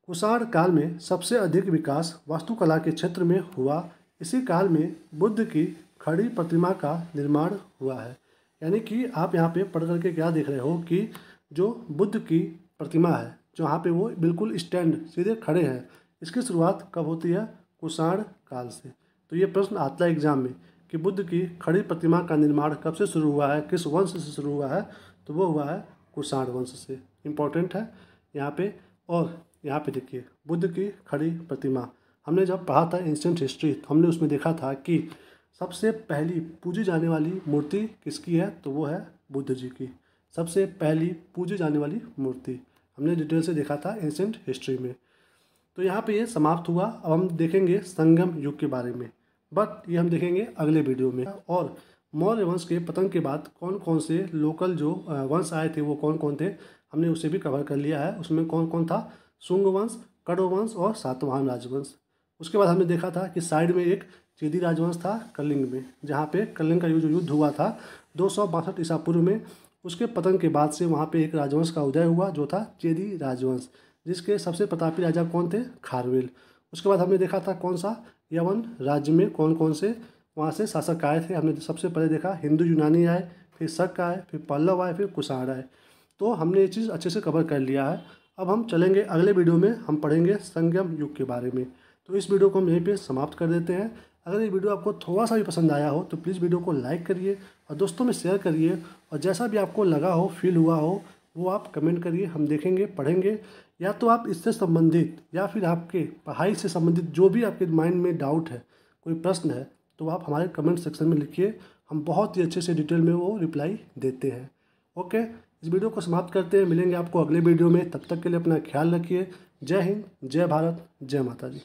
कुषाण काल में सबसे अधिक विकास वास्तुकला के क्षेत्र में हुआ। इसी काल में बुद्ध की खड़ी प्रतिमा का निर्माण हुआ है। यानी कि आप यहाँ पे पढ़ करके क्या देख रहे हो कि जो बुद्ध की प्रतिमा है, जो यहाँ पे वो बिल्कुल स्टैंड सीधे खड़े हैं, इसकी शुरुआत कब होती है, कुषाण काल से। तो ये प्रश्न आता है एग्जाम में कि बुद्ध की खड़ी प्रतिमा का निर्माण कब से शुरू हुआ है, किस वंश से शुरू हुआ है, तो वो हुआ है कुषाण वंश से, इम्पॉर्टेंट है यहाँ पे। और यहाँ पे देखिए, बुद्ध की खड़ी प्रतिमा, हमने जब पढ़ा था एंशिएंट हिस्ट्री, तो हमने उसमें देखा था कि सबसे पहली पूजी जाने वाली मूर्ति किसकी है, तो वो है बुद्ध जी की। सबसे पहली पूजी जाने वाली मूर्ति हमने डिटेल से देखा था एंशिएंट हिस्ट्री में। तो यहाँ पे ये समाप्त हुआ। अब हम देखेंगे संगम युग के बारे में, बट ये हम देखेंगे अगले वीडियो में। और मौर्य वंश के पतन के बाद कौन कौन से लोकल जो वंश आए थे वो कौन कौन थे, हमने उसे भी कवर कर लिया है। उसमें कौन कौन था, शुंग वंश, कण्व वंश और सातवाहन राजवंश। उसके बाद हमने देखा था कि साइड में एक चेदी राजवंश था कलिंग में, जहाँ पे कलिंग का जो युद्ध हुआ था 262 ईसा पूर्व में, उसके पतन के बाद से वहाँ पे एक राजवंश का उदय हुआ जो था चेदी राजवंश, जिसके सबसे प्रतापी राजा कौन थे, खारवेल। उसके बाद हमने देखा था कौन सा, यवन राज्य में कौन कौन से वहाँ से शासक आए थे। हमने सबसे पहले देखा हिंदू यूनानी आए, फिर शक आए, फिर पल्लव आए, फिर कुषाण आए। तो हमने ये चीज़ अच्छे से कवर कर लिया है। अब हम चलेंगे अगले वीडियो में, हम पढ़ेंगे संगम युग के बारे में। तो इस वीडियो को हम यहीं पे समाप्त कर देते हैं। अगर ये वीडियो आपको थोड़ा सा भी पसंद आया हो तो प्लीज़ वीडियो को लाइक करिए और दोस्तों में शेयर करिए, और जैसा भी आपको लगा हो, फील हुआ हो, वो आप कमेंट करिए, हम देखेंगे, पढ़ेंगे। या तो आप इससे संबंधित या फिर आपके पढ़ाई से संबंधित जो भी आपके माइंड में डाउट है, कोई प्रश्न है, तो आप हमारे कमेंट सेक्शन में लिखिए, हम बहुत ही अच्छे से डिटेल में वो रिप्लाई देते हैं। ओके, इस वीडियो को समाप्त करते हैं, मिलेंगे आपको अगले वीडियो में। तब तक के लिए अपना ख्याल रखिए। जय हिंद, जय भारत, जय माता जी।